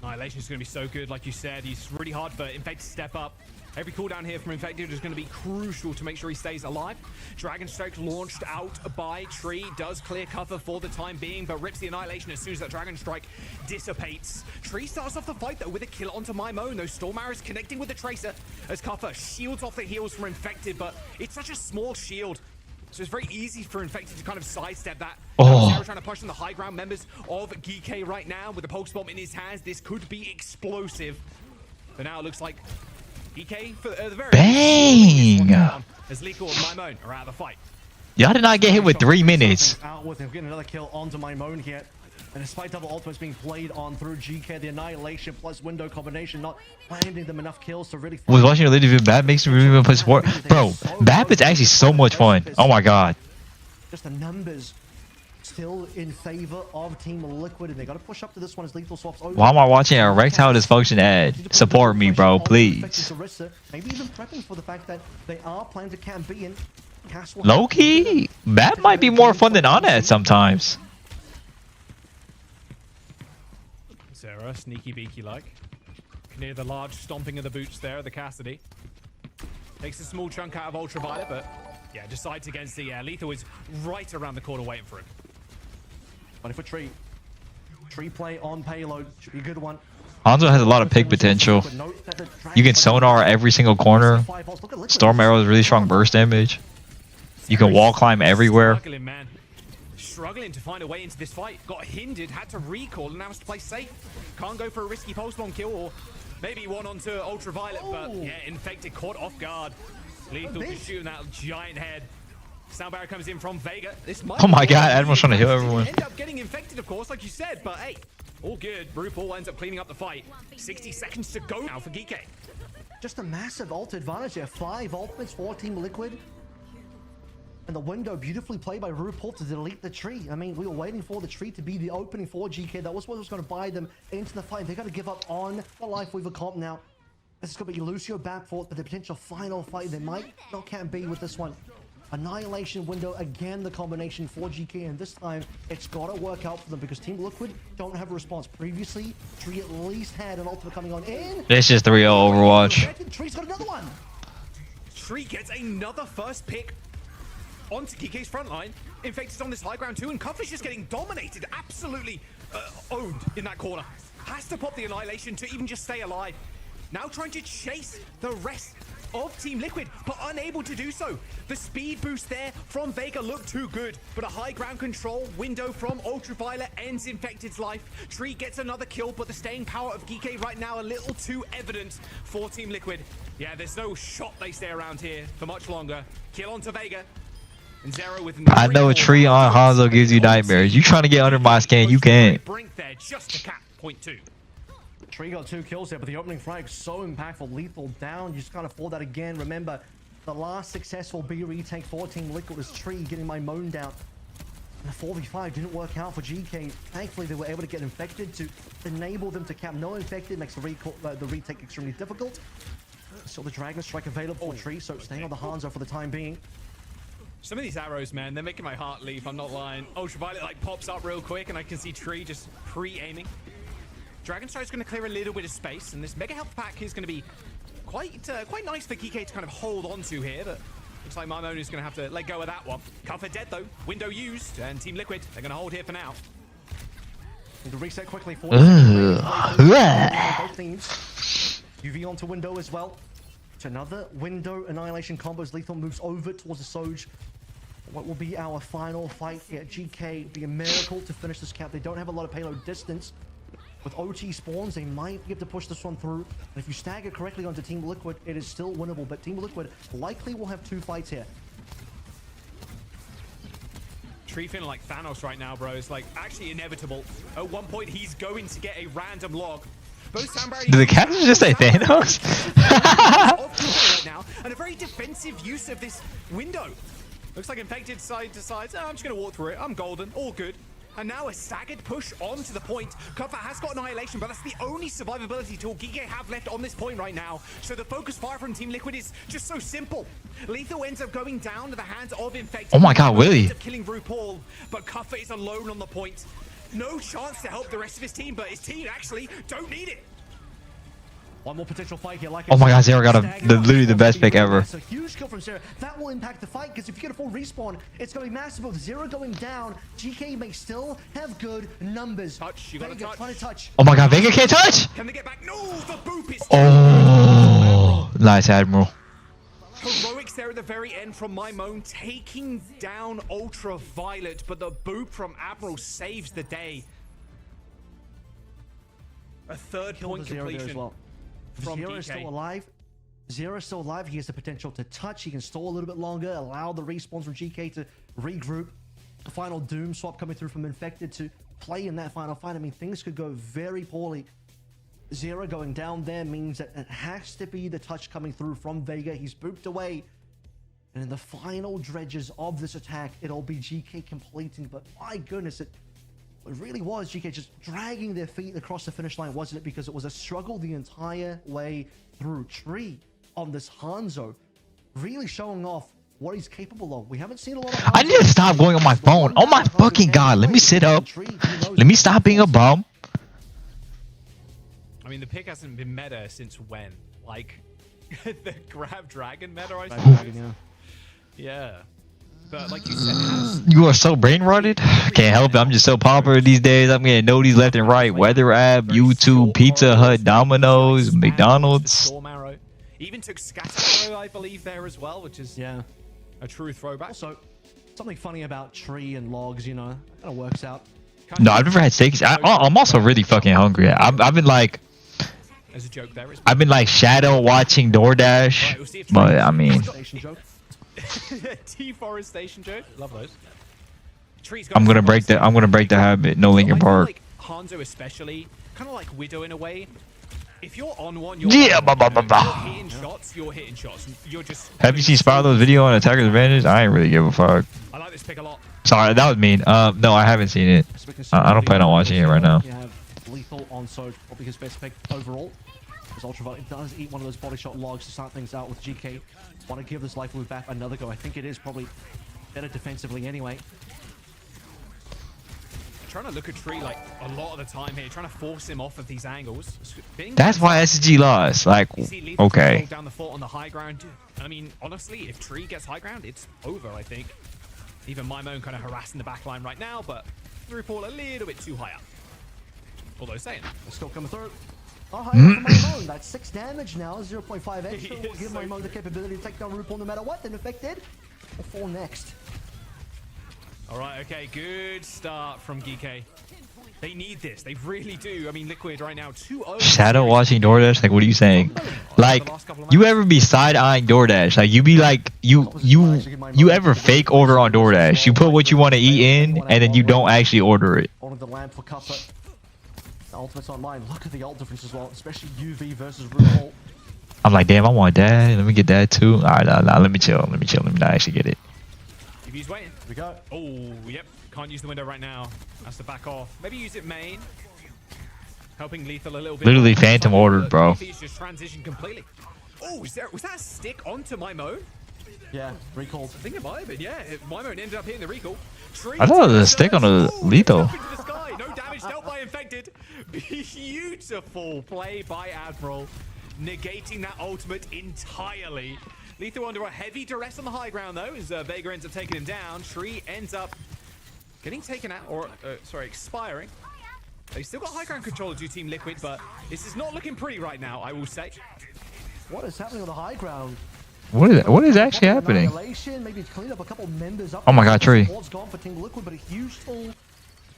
Annihilation is going to be so good, like you said. He's really hard for Infected to step up. Every cooldown here from Infected is going to be crucial to make sure he stays alive. Dragon Strike launched out by Tree. Does clear cover for the time being, but rips the Annihilation as soon as that Dragon Strike dissipates. Tree starts off the fight, though, with a kill onto Mimone. Those Storm Arrows connecting with the Tracer as Kuffa shields off the heals from Infected, but it's such a small shield. So it's very easy for Infected to kind of sidestep that. Oh. Trying to push on the high ground members of GK right now with the pulse bomb in his hands. This could be explosive. But now it looks like GK for the very Bang! as Liko and Mimone are out of the fight. Y'all did not get hit with 3 minutes. Out with him, getting another kill onto Mimone here. And despite double ultimates being played on through GK, the Annihilation plus window combination not landing them enough kills to really... Was watching a little bit BAP makes me really want to play support. Bro, BAP is actually so much fun. Oh my god. Just the numbers still in favor of Team Liquid, and they got to push up to this one as Lethal swaps over. Why am I watching a erectile dysfunction ad? Support me, bro, please. Maybe even prepping for the fact that they are planning to camp B in. Low key, BAP might be more fun than Onad sometimes. Zera, sneaky beaky like. Near the large stomping of the boots there, the Cassidy. Takes a small chunk out of Ultraviolet, but yeah, decides against the Lethal is right around the corner waiting for him. Running for Tree. Tree play on Payload should be a good one. Hanzo has a lot of pick potential. You can sonar every single corner. Storm arrow is really strong burst damage. You can wall climb everywhere. Struggling, man. Struggling to find a way into this fight. Got hindered, had to recall, and now has to play safe. Can't go for a risky pulse bomb kill, or maybe one onto Ultraviolet, but yeah, Infected caught off guard. Lethal just shooting that giant head. Sound barrier comes in from Vega. This might Oh my god, Admiral's trying to heal everyone. end up getting infected, of course, like you said, but hey, all good. RuPaul ends up cleaning up the fight. 60 seconds to go now for Geeke. Just a massive ult advantage there. 5 ultimates for Team Liquid. And the window beautifully played by RuPaul to delete the tree. I mean, we were waiting for the tree to be the opening for GK. That was what was going to buy them into the fight. They got to give up on the Life Weaver comp now. This is going to be Lucio back forth, but the potential final fight they might not can be with this one. Annihilation window, again the combination for GK, and this time it's got to work out for them because Team Liquid don't have a response. Previously, Tree at least had an ultimate coming on in. It's just 3-0 Overwatch. Tree's got another one. Tree gets another first pick onto Geeke's front line. Infected on this high ground too, and Cuff is just getting dominated, absolutely owned in that corner. Has to pop the Annihilation to even just stay alive. Now trying to chase the rest of Team Liquid, but unable to do so. The speed boost there from Vega looked too good, but a high ground control window from Ultraviolet ends Infected's life. Tree gets another kill, but the staying power of Geeke right now a little too evident for Team Liquid. Yeah, there's no shot they stay around here for much longer. Kill onto Vega. And Zero with I know a tree on Hanzo gives you nightmares. You trying to get under my skin, you can't. Brink there just to cap point 2. Tree got 2 kills there, but the opening frag so impactful. Lethal down. You just can't afford that again. Remember, the last successful B retake for Team Liquid was Tree getting my moan down. And the 4v5 didn't work out for GK. Thankfully, they were able to get infected to enable them to cap. No infected makes the retake extremely difficult. Still the Dragon Strike available for Tree, so staying on the Hanzo for the time being. Some of these arrows, man, they're making my heart leap. I'm not lying. Ultraviolet like pops up real quick, and I can see Tree just pre-aiming. Dragon Strike's going to clear a little bit of space, and this Mega Health Pack is going to be quite nice for Geeke to kind of hold on to here, but looks like Marmon is going to have to let go of that one. Cover dead, though. Window used, and Team Liquid, they're going to hold here for now. Need to reset quickly for both teams. UV onto window as well. It's another window annihilation combos. Lethal moves over towards the Soj. What will be our final fight here? GK be a miracle to finish this cap. They don't have a lot of payload distance. With OT spawns, they might be able to push this one through. And if you stagger correctly onto Team Liquid, it is still winnable. But Team Liquid likely will have 2 fights here. Tree feeling like Thanos right now, bro. It's like actually inevitable. At one point, he's going to get a random log. Did the captain just say Thanos? right now, and a very defensive use of this window. Looks like Infected side decides, oh, I'm just going to walk through it. I'm golden. All good. And now a staggered push onto the point. Cover has got Annihilation, but that's the only survivability tool Geeke have left on this point right now. So the focus fire from Team Liquid is just so simple. Lethal ends up going down to the hands of Infected. Oh my god, Willie. Killing RuPaul, but Cuffer is alone on the point. No chance to help the rest of his team, but his team actually don't need it. One more potential fight here. Like oh my god, Zero got literally the best pick ever. It's a huge kill from Zero. That will impact the fight because if you get a full respawn, it's going to be massive. With Zero going down, GK may still have good numbers. Touch, you gotta touch. Trying to touch. Oh my god, Vega can't touch! Can they get back? No, the boop is Oh, nice, Admiral. Heroics there at the very end from Mimone, taking down Ultraviolet, but the boop from Admiral saves the day. A third point completion. As well. Zero is still alive. Zero is still alive. He has the potential to touch. He can stall a little bit longer, allow the respawns from GK to regroup. The final Doom swap coming through from Infected to play in that final fight. I mean, things could go very poorly. Zero going down there means that it has to be the touch coming through from Vega. He's booped away. And in the final dredges of this attack, it'll be GK completing. But my goodness, it really was GK just dragging their feet across the finish line, wasn't it? Because it was a struggle the entire way through. Tree on this Hanzo really showing off what he's capable of. We haven't seen a lot of Hanzo. I need to stop going on my phone. Oh my fucking god, let me sit up. Let me stop being a bum. I mean, the pick hasn't been meta since when? Like, the grab dragon meta, I suppose? Yeah. but like you said, has You are so brain rotted. Can't help it. I'm just so popular these days. I'm getting noties left and right. Weather app, YouTube, Pizza Hut, Domino's, McDonald's. Storm Arrow. Even took Scatter Arrow, I believe, there as well, which is Yeah. a true throwback. Also, something funny about tree and logs, you know, kind of works out. No, I've never had steaks. I'm also really fucking hungry. I've been like, As a joke there, it's I've been like shadow watching DoorDash, but I mean, Station joke. deforestation joke. Love those. Trees I'm gonna break the habit. No Linkin Park. Like Hanzo especially, kind of like Widow in a way. If you're on one, you're Yeah, on bah, bah, one. bah, bah. You're hitting shots. You're hitting shots. You're just. Have you seen Spiral's video on Attacker's Advantage? I ain't really give a fuck. I like this pick a lot. Sorry, that was mean. No, I haven't seen it. I don't plan on watching it right now. You have Lethal on so probably his best pick overall. As Ultraviolet does eat one of those body shot logs to start things out with GK. Want to give this life move back another go. I think it is probably better defensively anyway. Trying to look at Tree like a lot of the time here, trying to force him off of these angles. That's why SG lost. Like, You see Lethal okay. control down the fort on the high ground. I mean, honestly, if Tree gets high ground, it's over, I think. Even my own kind of harassing the back line right now, but the report a little bit too high up. Although saying that. It's still coming through. Oh, high for my moan. That's 6 damage now. 0.5 extra. Will give my moan the capability to take down RuPaul no matter what. Then affected. Or 4 next. All right, okay, good start from GK. They need this. They really do. I mean, Liquid right now 2-0. Shadow watching DoorDash? Like, what are you saying? Like, you ever be side-eyeing DoorDash? Like, you be like, you ever fake order on DoorDash? You put what you want to eat in, and then you don't actually order it. Order the lamp for Cuppa. The ultimate's online. Look at the ult difference as well, especially UV versus RuPaul. I'm like, damn, I want that. Let me get that too. All right, nah, let me chill. Let me not actually get it. He's waiting. Here we go. Oh, yep. Can't use the window right now. Has to back off. Maybe use it main. Helping Lethal a little bit. Literally phantom ordered, bro. He's just transitioned completely. Oh, was that a stick onto my Mo? Yeah, recalled. I think it might have been, yeah. My Mo ended up hitting the recall. I thought it was a stick on a Lethal. Up into the sky. No damage dealt by Infected. Beautiful play by Admiral. Negating that ultimate entirely. Lethal under a heavy duress on the high ground, though, as Vega ends up taking him down. Tree ends up getting taken out, or, sorry, expiring. They still got high ground control to Team Liquid, but this is not looking pretty right now, I will say. What is happening on the high ground? What is actually happening? Annihilation, maybe clean up a couple members up. Oh my god, Tree. Support's gone for Team Liquid, but a huge pull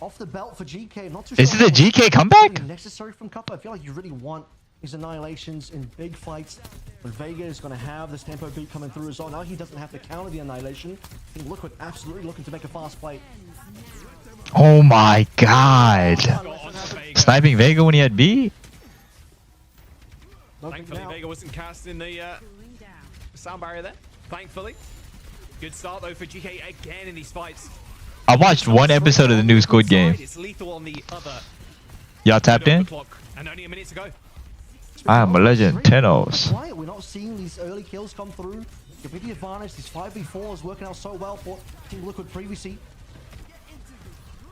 off the belt for GK. Not too Is sure this a GK comeback? necessary from Cuppa. I feel like you really want these annihilations in big fights. But Vega is going to have this tempo beat coming through as well. Now he doesn't have to counter the annihilation. Team Liquid absolutely looking to make a fast play. Oh my god. Sniping Vega when he had B? Thankfully, Vega wasn't cast in the sound barrier there. Thankfully. Good start, though, for GK again in these fights. I watched one episode of the new Squid Game. It's Lethal on the other. Y'all tapped in? Clock, and only a minute to go. I am a legend. Tenos. Why we're not seeing these early kills come through? Give me the advantage. These 5v4 is working out so well for Team Liquid previously.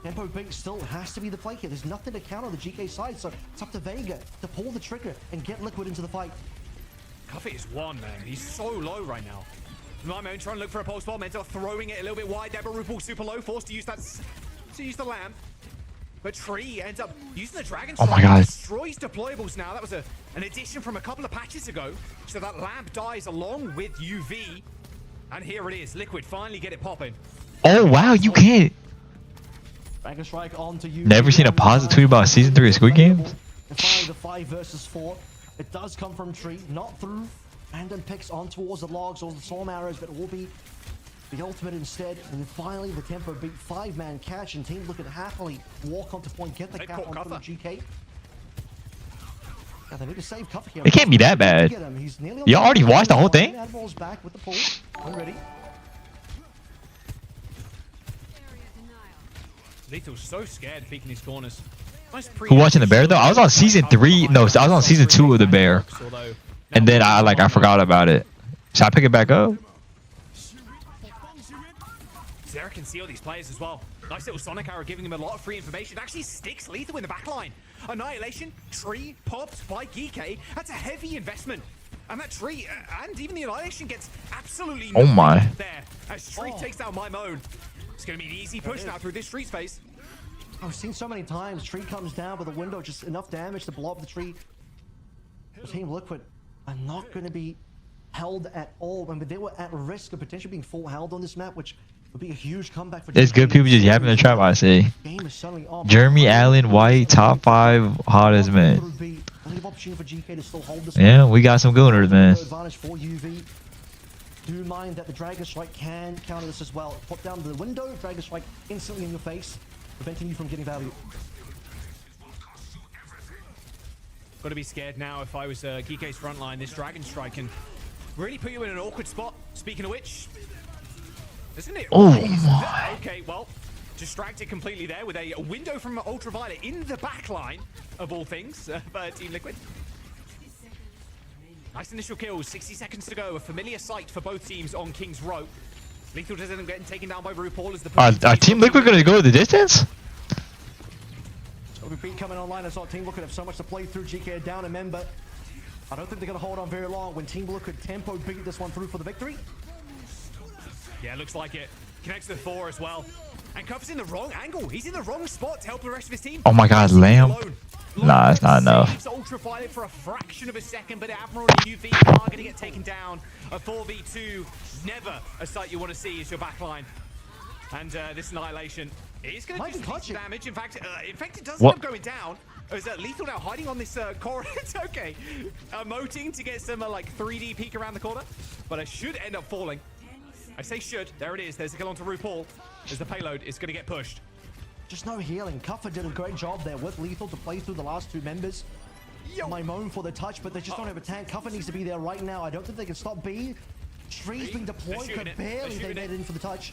Tempo beat still has to be the play here. There's nothing to counter the GK side, so it's up to Vega to pull the trigger and get Liquid into the fight. Cuffy is one, man. He's so low right now. My man trying to look for a pulse bomb, ends up throwing it a little bit wide there, but RuPaul super low, forced to use that, the lamp. But Tree ends up using the Dragon Oh my Strike, god. destroys deployables now. That was an addition from a couple of patches ago. So that lamp dies along with UV. And here it is. Liquid finally get it popping. Oh wow, you can't. Dragon Strike onto UV. Never seen a positive tweet about season 3 of Squid Games? And finally the 5 versus 4. It does come from Tree, not through random picks on towards the logs or the storm arrows, but it will be the ultimate instead. And then finally the tempo beat 5-man catch, and Team Liquid happily walk onto point, get the They cap caught on Cuffa. GK. Now they need to save Cuffa here. It can't be that bad. He's nearly on You the already line. watched the whole thing? Admiral's back with the pull. Already. Lethal's so scared peeking these corners. Nice Who watching the bear though? I was on season 3. No, I was on season 2 of the bear. And then I forgot about it. Should I pick it back up? Zera can see all these players as well. Nice little Sonic arrow giving him a lot of free information. It actually sticks Lethal in the back line. Annihilation, Tree, popped by GK. That's a heavy investment. And that tree, and even the Annihilation gets absolutely Oh my. nothing there. As Tree takes down my moan. It's going to be an easy push now through this tree space. I've seen so many times, tree comes down with a window, just enough damage to blow up the tree. Team Liquid are not going to be held at all. I mean, they were at risk of potentially being full held on this map, which would be a huge comeback for There's good people just yapping in the trap, I see. Game is suddenly on. Jeremy Allen White, top 5 hottest man. Plenty of opportunity for GK to still hold this Yeah, we got some gooners, man. advantage for UV. Do mind that the Dragon Strike can counter this as well. Put down the window, Dragon Strike instantly in your face, preventing you from getting value. Got to be scared now if I was Geeke's front line. This Dragon Strike can really put you in an awkward spot. Speaking of which, isn't it? Oh my. Okay, well, distracted completely there with a window from Ultraviolet in the back line, of all things, for Team Liquid. Nice initial kills, 60 seconds to go. A familiar sight for both teams on King's Row. Lethal doesn't end up getting taken down by RuPaul as the... Are Team Liquid gonna go the distance? OBP coming online. I saw Team Liquid have so much to play through. GK down a member. I don't think they're going to hold on very long when Team Liquid tempo beat this one through for the victory. Yeah, looks like it. Connects to the 4 as well. And Cuff's in the wrong angle. He's in the wrong spot to help the rest of his team. Oh my god, Lamb. Nah, it's not enough. Ultraviolet for a fraction of a second, but Admiral and UV are going to get taken down. A 4v2, never a sight you want to see is your backline. And this Annihilation is going to do some damage. In fact, it does end up going down. Is Lethal now hiding on this corner? It's okay. Emoting to get some like 3D peek around the corner, but it should end up falling. I say should. There it is. There's a kill onto RuPaul as the payload is going to get pushed. Just no healing. Cuffer did a great job there with Lethal to play through the last 2 members. My moan for the touch, but they just don't have a tank. Cuffer needs to be there right now. I don't think they can stop B. Tree's being deployed, but barely they made it in for the touch.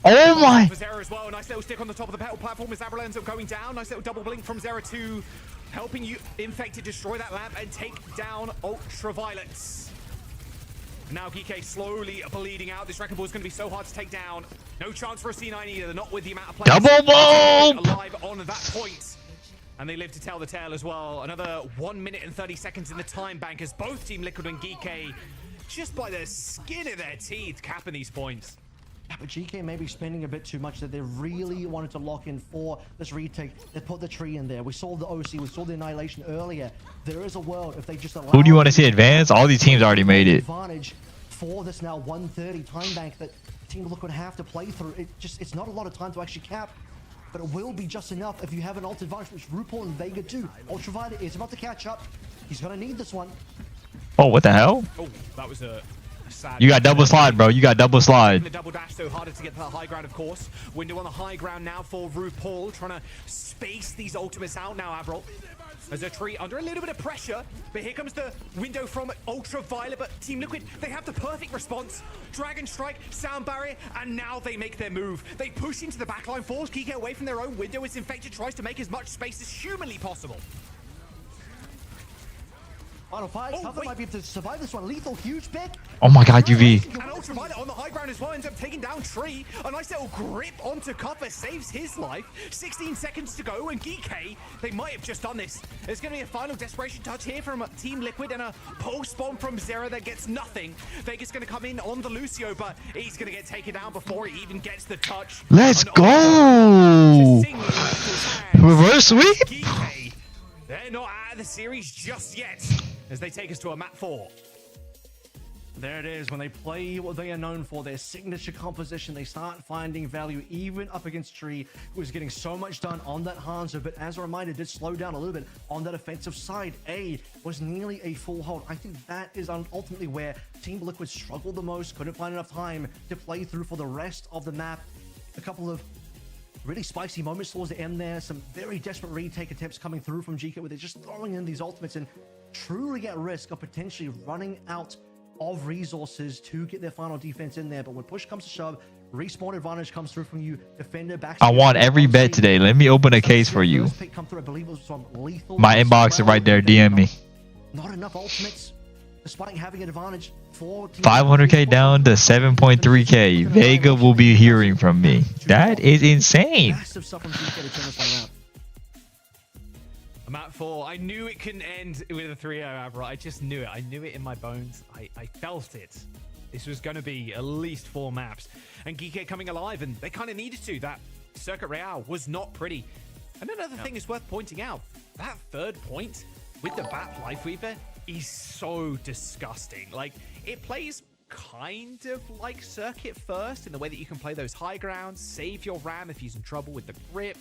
Oh my! For Zera as well. Nice little stick on the top of the petal platform as Abril ends up going down. Nice little double blink from Zera 2, helping you Infected destroy that lamp and take down Ultraviolets. Now GK slowly bleeding out. This Wrecking Ball is going to be so hard to take down. No chance for a C9 either. Not with the amount of players. Double bomb! Alive on that point. And they live to tell the tale as well. Another 1 minute and 30 seconds in the time bank as both Team Liquid and GK just by the skin of their teeth capping these points. Yeah, but GK may be spending a bit too much that they really wanted to lock in for this retake. They put the tree in there. We saw the OC, we saw the Annihilation earlier. There is a world if they just allow... Who do you want to see advance? All these teams already made it. Advantage for this now 130 time bank that Team Liquid have to play through. It's not a lot of time to actually cap, but it will be just enough if you have an ult advantage, which RuPaul and Vega do. Ultraviolet is about to catch up. He's going to need this one. Oh, what the hell? Oh, that was a... sad. You got double slide, bro. You got double slide. The double dash, so harder to get to that high ground, of course. Window on the high ground now for RuPaul, trying to space these ultimates out now, Avril. There's a tree under a little bit of pressure, but here comes the window from Ultraviolet, but Team Liquid, they have the perfect response. Dragon Strike, Sound Barrier, and now they make their move. They push into the backline, force Kike away from their own window as Infected tries to make as much space as humanly possible. Final fight. Cuffer might be able to survive this one. Lethal, huge pick. Oh my god, UV. And Ultraviolet on the high ground as well ends up taking down Tree. A nice little grip onto Cuffer saves his life. 16 seconds to go, and Geek, they might have just done this. There's going to be a final desperation touch here from Team Liquid and a pulse bomb from Zera that gets nothing. Vega's going to come in on the Lucio, but he's going to get taken down before he even gets the touch. Let's go! Reverse sweep? Geek, they're not out of the series just yet as they take us to a map 4. There it is. When they play what they are known for, their signature composition, they start finding value even up against Tree, who is getting so much done on that Hanzo. But as a reminder, did slow down a little bit on that offensive side. A was nearly a full hold. I think that is ultimately where Team Liquid struggled the most, couldn't find enough time to play through for the rest of the map. A couple of really spicy moments towards the end there. Some very desperate retake attempts coming through from GK where they're just throwing in these ultimates and truly at risk of potentially running out of resources to get their final defense in there. But when push comes to shove, respawn advantage comes through from you. Defender back. I want every bet today. Let me open a case for you. My inbox is right there. DM me. Not enough ultimates, despite having an advantage. 500k down to 7.3k. Vega will be hearing from me. That is insane. Massive stuff from GK to turn this one around. Map 4. I knew it couldn't end with a 3-0 Abra. I just knew it. I knew it in my bones. I felt it. This was going to be at least 4 maps. And Geeky coming alive, and they kind of needed to. That Circuit Royale was not pretty. And another thing is worth pointing out. That third point with the Bat Lifeweaver is so disgusting. Like, it plays kind of like Circuit first in the way that you can play those high grounds, save your RAM if he's in trouble with the grip.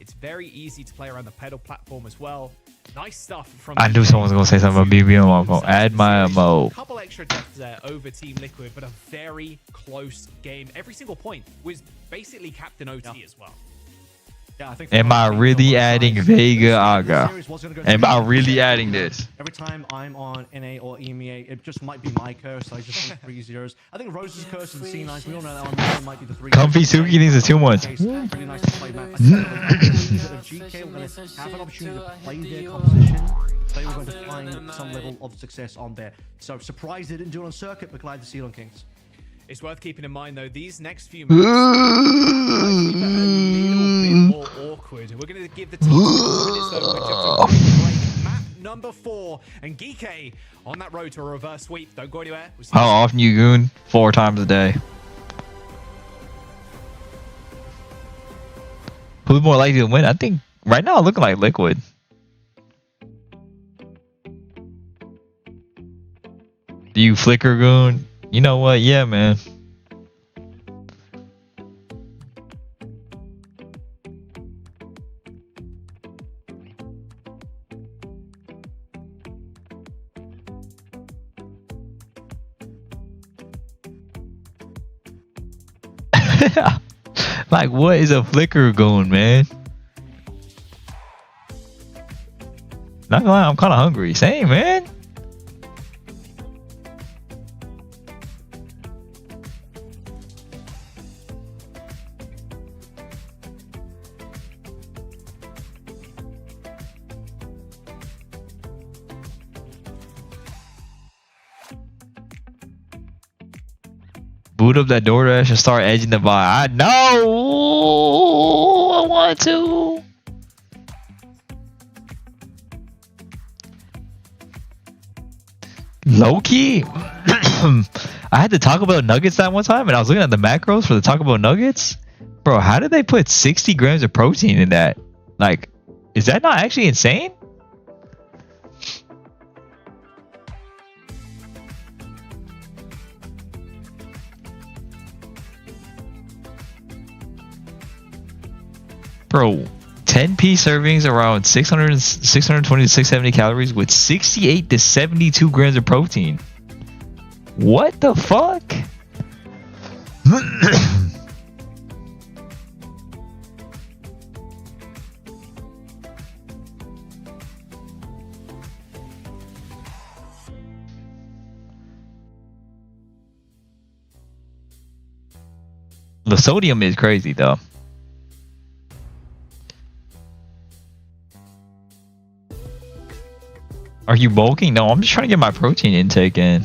It's very easy to play around the pedal platform as well. Nice stuff from... I knew someone was going to say something about BB on my phone. Add my MO. A couple extra deaths there over Team Liquid, but a very close game. Every single point was basically Captain OT as well. Yeah, I think Am I really adding Vega Aga? Am I really adding this? Every time I'm on NA or EMEA, it just might be my curse. I just want 3 zeros. I think Rose's curse and C9s, we all know that one might be the 3 Comfy Suki needs a 2-1. Really nice to play map. I think that GK were going to have an opportunity to play their composition. They were going to find some level of success on there. So surprised they didn't do it on Circuit, but glad to see it on Kings. It's worth keeping in mind, though, these next few maps are a little bit more awkward. We're going to give the team 2 minutes, though. We're jumping right. Map number 4. And Geeky on that road to a reverse sweep. Don't go anywhere. We'll How often you goon? 4 times a day. Who's more likely to win? I think right now looking like Liquid. Do you flicker goon? You know what? Yeah, man. Like, what is a flicker goon, man? Not gonna lie, I'm kind of hungry. Same, man. Boot up that DoorDash and start edging the buy. I know. I want to. Low key. I had the Taco Bell nuggets that one time, and I was looking at the macros for the Taco Bell nuggets. Bro, how did they put 60 grams of protein in that? Like, is that not actually insane? Bro, 10-piece servings around 620 to 670 calories with 68 to 72 grams of protein. What the fuck? The sodium is crazy though. Are you bulking? No, I'm just trying to get my protein intake in.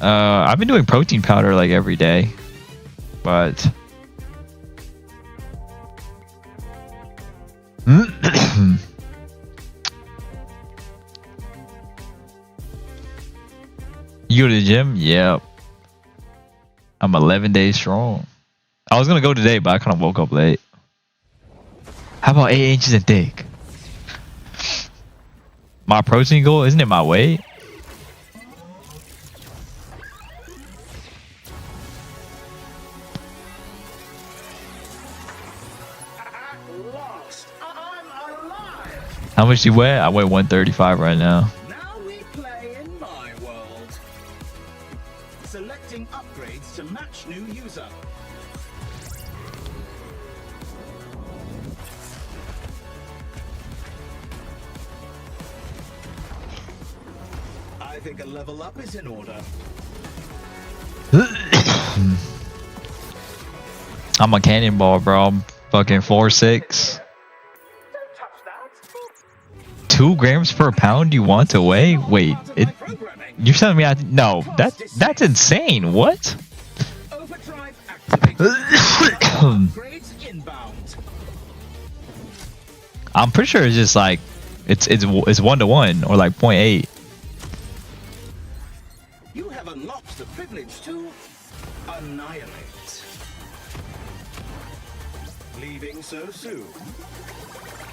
I've been doing protein powder like every day, but you go to the gym? Yep. I'm 11 days strong. I was gonna go today, but I kind of woke up late. How about 8 inches in thick? My protein goal, isn't it my weight? How much do you weigh? I weigh 135 right now. Now we play in my world. Selecting upgrades to match new user. I think a level up is in order. I'm a cannonball, bro. I'm fucking 4'6". 2 grams per pound you want to weigh? Wait, You're telling me no, that's insane. What? Overdrive activated. Upgrades inbound. I'm pretty sure it's just like it's 1-to-1 or like 0.8. You have unlocked the privilege to annihilate. Leaving so soon.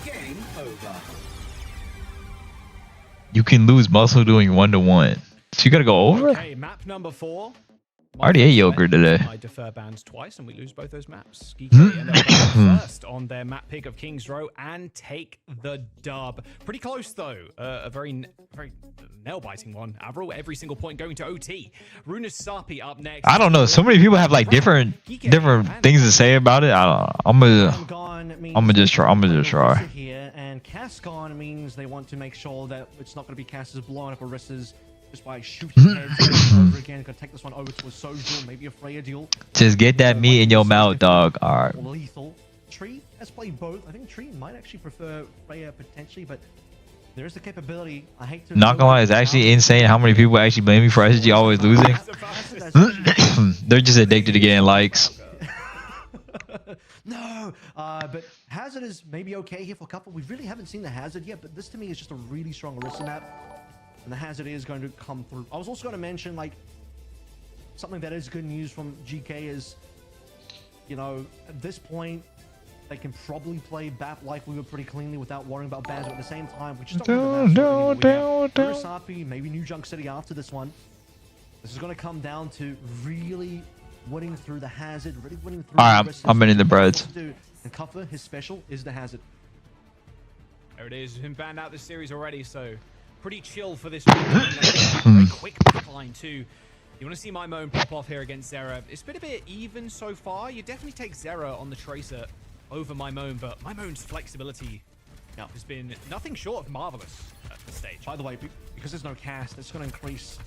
Game over. You can lose muscle doing 1-to-1. So you gotta go over? Okay, map number 4. I already ate yogurt today. I defer bans twice and we lose both those maps. GK end up going first on their map pick of King's Row and take the dub. Pretty close though. A very nail-biting one. Avril, every single point going to OT. Runa Sapi up next. I don't know. So many people have like different things to say about it. I'm gonna just try. Here, and Cass gone means they want to make sure that it's not going to be Cass's blowing up Orissa's just by shooting heads over again. Gonna take this one over to a Soju, maybe a Freya deal. Just get that meat in your mouth, dog. Alright. Lethal. Tree has played both. I think Tree might actually prefer Freya potentially, but there is the capability. I hate to. Not gonna lie, it's actually insane how many people actually blame me for SG always losing. They're just addicted to getting likes. No, but Hazard is maybe okay here for a couple. We really haven't seen the Hazard yet, but this to me is just a really strong Orisa map. And the Hazard is going to come through. I was also going to mention, like, something that is good news from GK is, you know, at this point, they can probably play BAP like we were pretty cleanly without worrying about bans. But at the same time, we just don't have the Urasapi, maybe New Junk City after this one. This is going to come down to really winning through the Hazard, really winning through. Alright, I'm in the breads. And Cuffer, his special is the Hazard. There it is. Been banned out this series already, so pretty chill for this one. Very quick backline too. You want to see my moan pop off here against Zera. It's been a bit even so far. You definitely take Zera on the Tracer over my moan, but my moan's flexibility has been nothing short of marvelous at this stage. By the way, because there's no cast, it's going to increase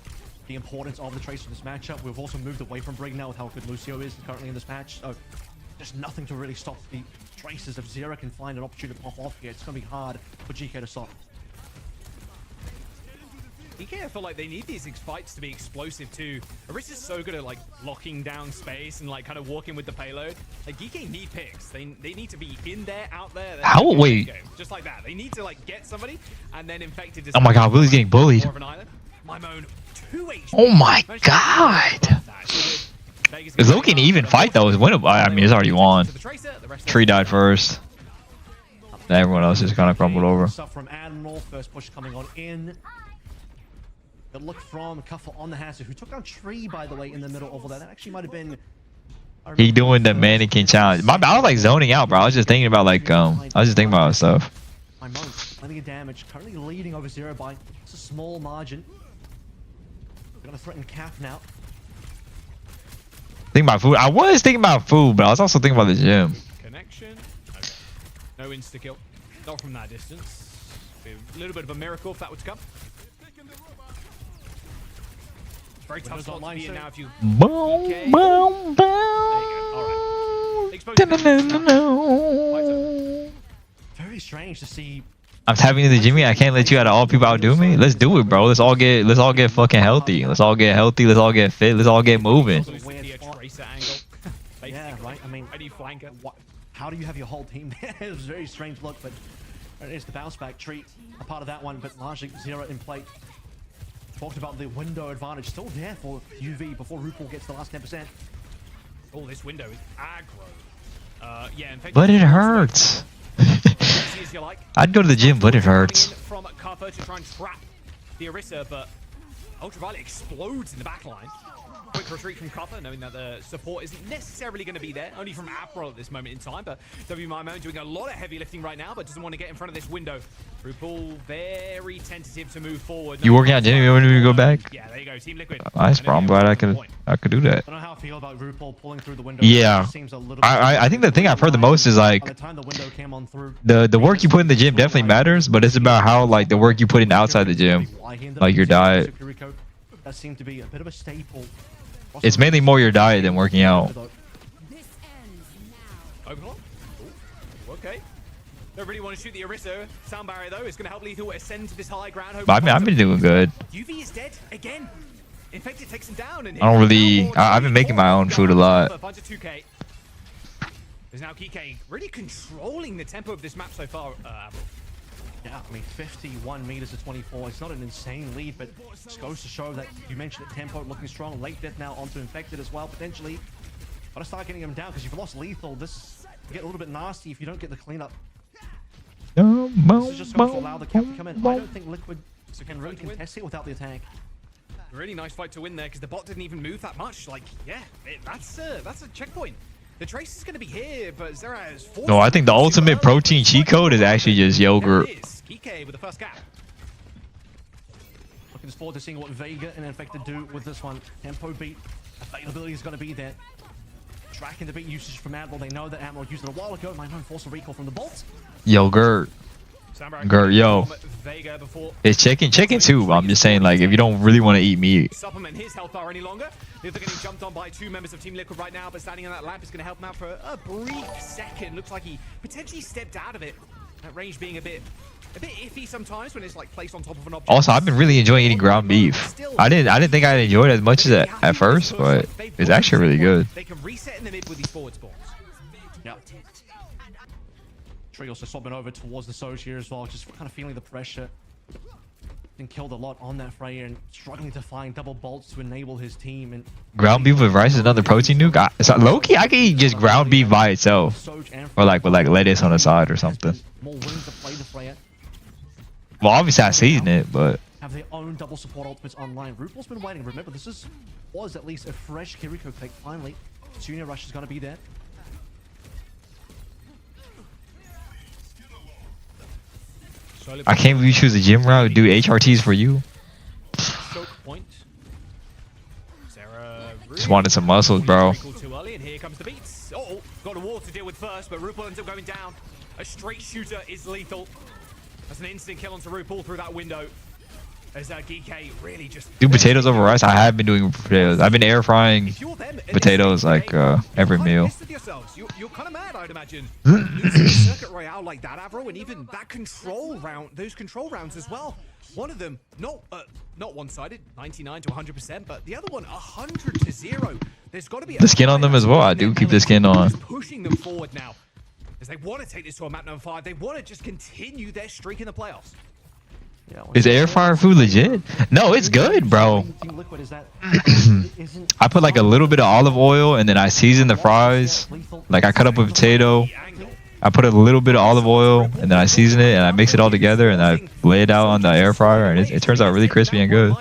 the importance of the Tracer in this matchup. We've also moved away from Brig now with how good Lucio is currently in this match. So there's nothing to really stop the Tracers. If Zera can find an opportunity to pop off here, it's going to be hard for GK to stop. GK, I feel like they need these fights to be explosive too. Orissa's so good at like locking down space and like kind of walking with the payload. Like GK need picks. They need to be in there, out there. How? Wait. Just like that. They need to like get somebody and then Infected. Oh my god, Willie's getting bullied. More of an island. My moan 2 HP. Oh my god. Is Loki an even fight though? Is winnable. I mean, it's already won. Tree died first. Everyone else just kind of crumbled over. Stuff from Admiral. First push coming on in. Good look from Cuffer on the Hazard, who took down Tree, by the way, in the middle of all that. That actually might have been. He doing the mannequin challenge. I was like zoning out, bro. I was just thinking about like I was just thinking about stuff. My Mo, plenty of damage, currently leading over Zero by just a small margin. We're gonna threaten Cap now. Think about food. I was thinking about food, but I was also thinking about the gym. Connection. No insta kill. Not from that distance. Be a little bit of a miracle if that were to come. Very tough spot to be in now if you... Boom, boom, boom. Very strange to see. I'm tapping into Jimmy. I can't let you out of all people outdo me. Let's do it, bro. Let's all get fucking healthy. Let's all get healthy. Let's all get fit. Let's all get moving. Yeah, right. I mean, how do you have your whole team there? It was a very strange look, but it is the bounce back treat, a part of that one, but largely Zero in play. Talked about the window advantage still there for UV before RuPaul gets the last 10%. Oh, this window is aggro. Yeah, in fact, But it hurts. I'd go to the gym, but it hurts. From cover to try and trap the Orisa, but Ultraviolet explodes in the backline. Quick retreat from cover, knowing that the support isn't necessarily going to be there, only from April at this moment in time. But WMIMO doing a lot of heavy lifting right now, but doesn't want to get in front of this window. RuPaul very tentative to move forward. You working out, Jimmy? You want me to go back? Yeah, there you go, Team Liquid. Nice, bro. I'm glad I could do that. I don't know how I feel about RuPaul pulling through the window. Yeah, I think the thing I've heard the most is like by the time the window came on through, the work you put in the gym definitely matters, but it's about how like the work you put in outside the gym, like your diet. That seemed to be a bit of a staple. It's mainly more your diet than working out. Okay. Don't really want to shoot the Orisa. Sound barrier, though, is going to help Lethal ascend to this high ground. But I mean, I've been doing good. UV is dead again. Infected takes him down. And I don't really. I've been making my own food a lot. There's now Kike really controlling the tempo of this map so far. Yeah, I mean, 51 meters to 24. It's not an insane lead, but just goes to show that you mentioned it, tempo looking strong. Late death now onto Infected as well, potentially. Gotta start getting him down because you've lost Lethal. This get a little bit nasty if you don't get the cleanup. This is just going to allow the cap to come in. I don't think Liquid can really contest it without the attack. Really nice fight to win there because the bot didn't even move that much. Like, yeah, that's a checkpoint. The Trace is going to be here, but Zera has No, I think the ultimate protein cheat code is actually just yogurt. Kike with the first cap. Looking forward to seeing what Vega and Infected do with this one. Tempo beat, availability is going to be there. Tracking the beat usage from Admiral. They know that Admiral used it a while ago. Might not force a recall from the Bolt. Yogurt. Gert, yo. It's chicken too. I'm just saying, like, if you don't really want to eat meat. Supplement his health bar any longer. They're getting jumped on by 2 members of Team Liquid right now, but standing on that lamp is going to help him out for a brief second. Looks like he potentially stepped out of it. That range being a bit iffy sometimes when it's like placed on top of an object. Also, I've been really enjoying eating ground beef. I didn't think I'd enjoy it as much as at first, but it's actually really good. They can reset in the mid with these forward spawns. Yeah. Tree also swapping over towards the Soch here as well, just kind of feeling the pressure. Been killed a lot on that Freya and struggling to find double bolts to enable his team. And ground beef with rice is another protein nuke. So low-key, I can eat just ground beef by itself, or like with like lettuce on the side or something. More willing to play the Freya. Well, obviously I season it, but have their own double support ultimates online. RuPaul's been waiting. Remember, this was at least a fresh Kiriko pick. Finally, Junior Rush is going to be there. I can't believe you choose a gym route. Do HRTs for you. Choke point. Just wanted some muscles, bro. Too early, and here comes the beats. Oh, got a wall to deal with first, but RuPaul ends up going down. A straight shooter is lethal. That's an instant kill onto RuPaul through that window. As Geekay really just do potatoes over rice. I have been doing potatoes. I've been air frying potatoes like every meal. You're kind of mad, I'd imagine. Losing a circuit royale like that, Avro, and even that control round, those control rounds as well. One of them not one-sided, 99 to 100%, but the other one 100 to 0. There's got to be the skin on them as well. I do keep the skin on. Pushing them forward now, as they want to take this to a map number 5. They want to just continue their streak in the playoffs. Is air fryer food legit? No, it's good, bro. I put like a little bit of olive oil and then I season the fries. Like I cut up a potato, I put a little bit of olive oil and then I season it and I mix it all together and I lay it out on the air fryer and it turns out really crispy and good.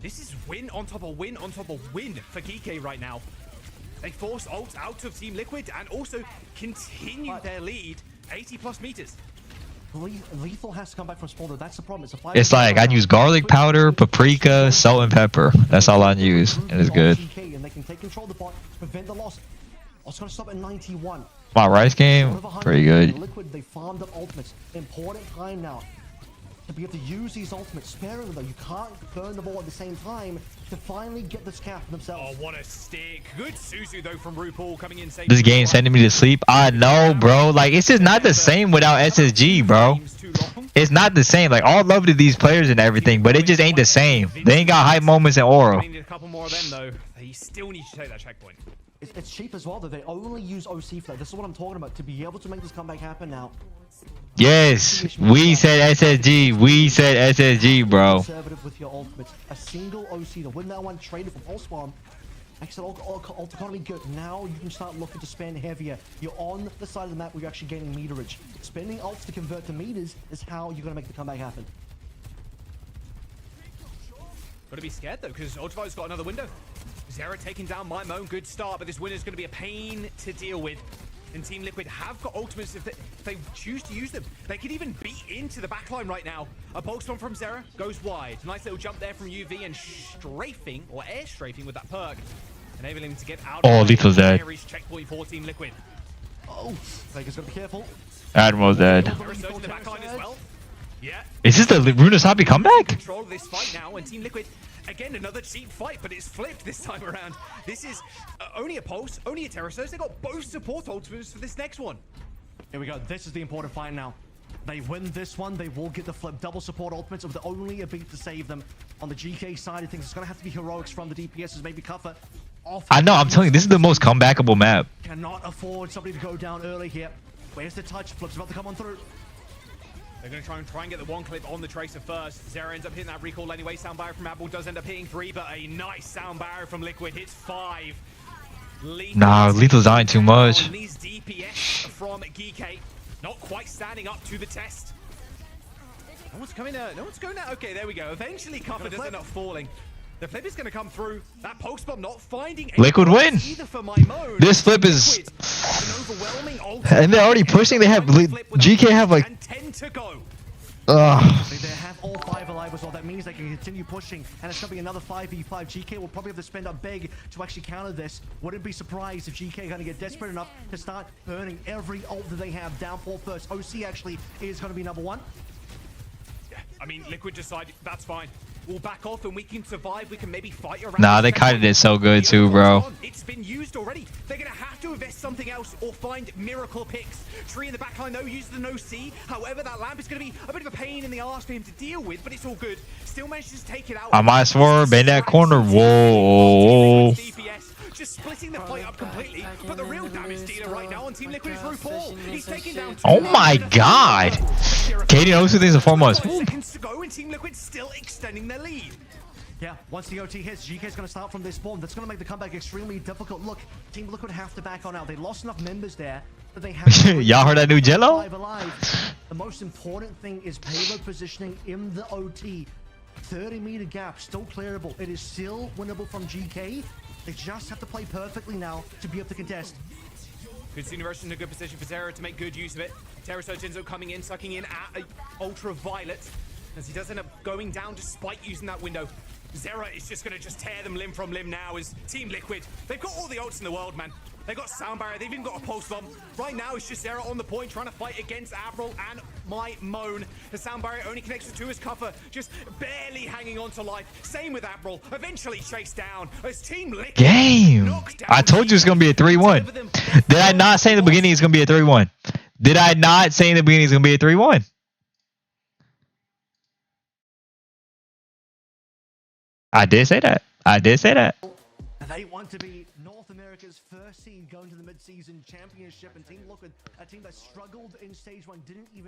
This is win on top of win on top of win for Geekay right now. They force ult out of Team Liquid and also continue their lead 80+ meters. Lethal has to come back from spawn though. That's the problem. It's like I use garlic powder, paprika, salt, and pepper. That's all I use, and it's good. And they can take control of the bot, prevent the loss. It's going to stop at 91. My rice game, pretty good. Liquid, they farmed up ultimates. Important time now to be able to use these ultimates sparingly though. You can't burn the ball at the same time to finally get this cap for themselves. Oh, what a stick. Good Suzu though from RuPaul coming in. This game sending me to sleep. I know, bro. Like, it's just not the same without SSG, bro. It's not the same. Like, all love to these players and everything, but it just ain't the same. They ain't got hype moments in Aura. They need a couple more of them though. They still need to take that checkpoint. It's cheap as well though. They only use OC for that. This is what I'm talking about. To be able to make this comeback happen now. Yes, we said SSG. We said SSG, bro. Conservative with your ultimates. A single OC to win that one, traded for pulse bomb. Makes it ult economy good. Now you can start looking to spend heavier. You're on the side of the map where you're actually gaining meterage. Spending ults to convert to meters is how you're gonna make the comeback happen. Gotta be scared though, because Ultivote's got another window. Zera taking down my Moan, good start, but this winner's gonna be a pain to deal with. And Team Liquid have got ultimates if they choose to use them. They could even beat into the backline right now. A bolt storm from Zera goes wide. Nice little jump there from UV and strafing, or air strafing with that perk. Enabling him to get out of Lethal's dead. Checkpoint for Team Liquid. Oh, Vega's gotta be careful. Admiral's dead. Yeah. Is this the Runasabi comeback? Control of this fight now, and Team Liquid, again, another cheap fight, but it's flipped this time around. This is only a Pulse, only a Terrasos. They got both support ultimates for this next one. Here we go. This is the important fight now. They win this one, they will get the flip. Double support ultimates with only a beat to save them. On the GK side of things, it's going to have to be heroics from the DPSs, maybe Cuffer. I know, I'm telling you, this is the most comebackable map. Cannot afford somebody to go down early here. Where's the touch? Flip's about to come on through. They're going to try and get the one clip on the Tracer first. Zera ends up hitting that recall anyway. Sound barrier from Apple does end up hitting 3, but a nice sound barrier from Liquid hits 5. Nah, Lethal's eyeing too much. These DPS from GK not quite standing up to the test. No one's coming out. No one's going out. Okay, there we go. Eventually, Cuffer does end up falling. The flip is going to come through. That pulse bomb not finding Liquid win. This flip is, and they're already pushing. They have GK have like 10 to go. They have all 5 alive as well. That means they can continue pushing, and it's going to be another 5v5. GK will probably have to spend up big to actually counter this. Wouldn't be surprised if GK are going to get desperate enough to start burning every ult that they have. Downfall first. OC actually is going to be number 1. Yeah, I mean, Liquid decided that's fine. We'll back off and we can survive. We can maybe fight around. nah, they kited it so good too, bro. It's been used already. They're going to have to invest something else or find miracle picks. Tree in the backline though uses the no-C. However, that lamp is going to be a bit of a pain in the arse for him to deal with, but it's all good. Still manages to take it out. I might swerve in that corner. Whoa. Just splitting the fight up completely, but the real damage dealer right now on Team Liquid is RuPaul. He's taking down 2. Oh my god. Katie knows who things are foremost. Seconds to go and Team Liquid still extending their lead. Yeah, once the OT hits, GK's going to start from this spawn. That's going to make the comeback extremely difficult. Look, Team Liquid have to back on out. They lost enough members there that they have to Y'all heard that new Jello? alive. The most important thing is payload positioning in the OT. 30-meter gap, still clearable. It is still winnable from GK. They just have to play perfectly now to be able to contest. Good Universe in a good position for Zera to make good use of it. Terrasage ends up coming in, sucking in at ultraviolet, as he does end up going down despite using that window. Zera is just going to tear them limb from limb now as Team Liquid. They've got all the ults in the world, man. They've got sound barrier. They've even got a pulse bomb. Right now, it's just Zera on the point trying to fight against Avril and my Moan. The sound barrier only connects to his Cuffer, just barely hanging on to life. Same with Avril. Eventually chased down as Team Liquid. Game. I told you it's going to be a 3-1. Did I not say in the beginning it's going to be a 3-1? Did I not say in the beginning it's going to be a 3-1? I did say that. I did say that. They want to be North America's first seed going to the mid-season championship, and Team Liquid, a team that struggled in stage 1, didn't even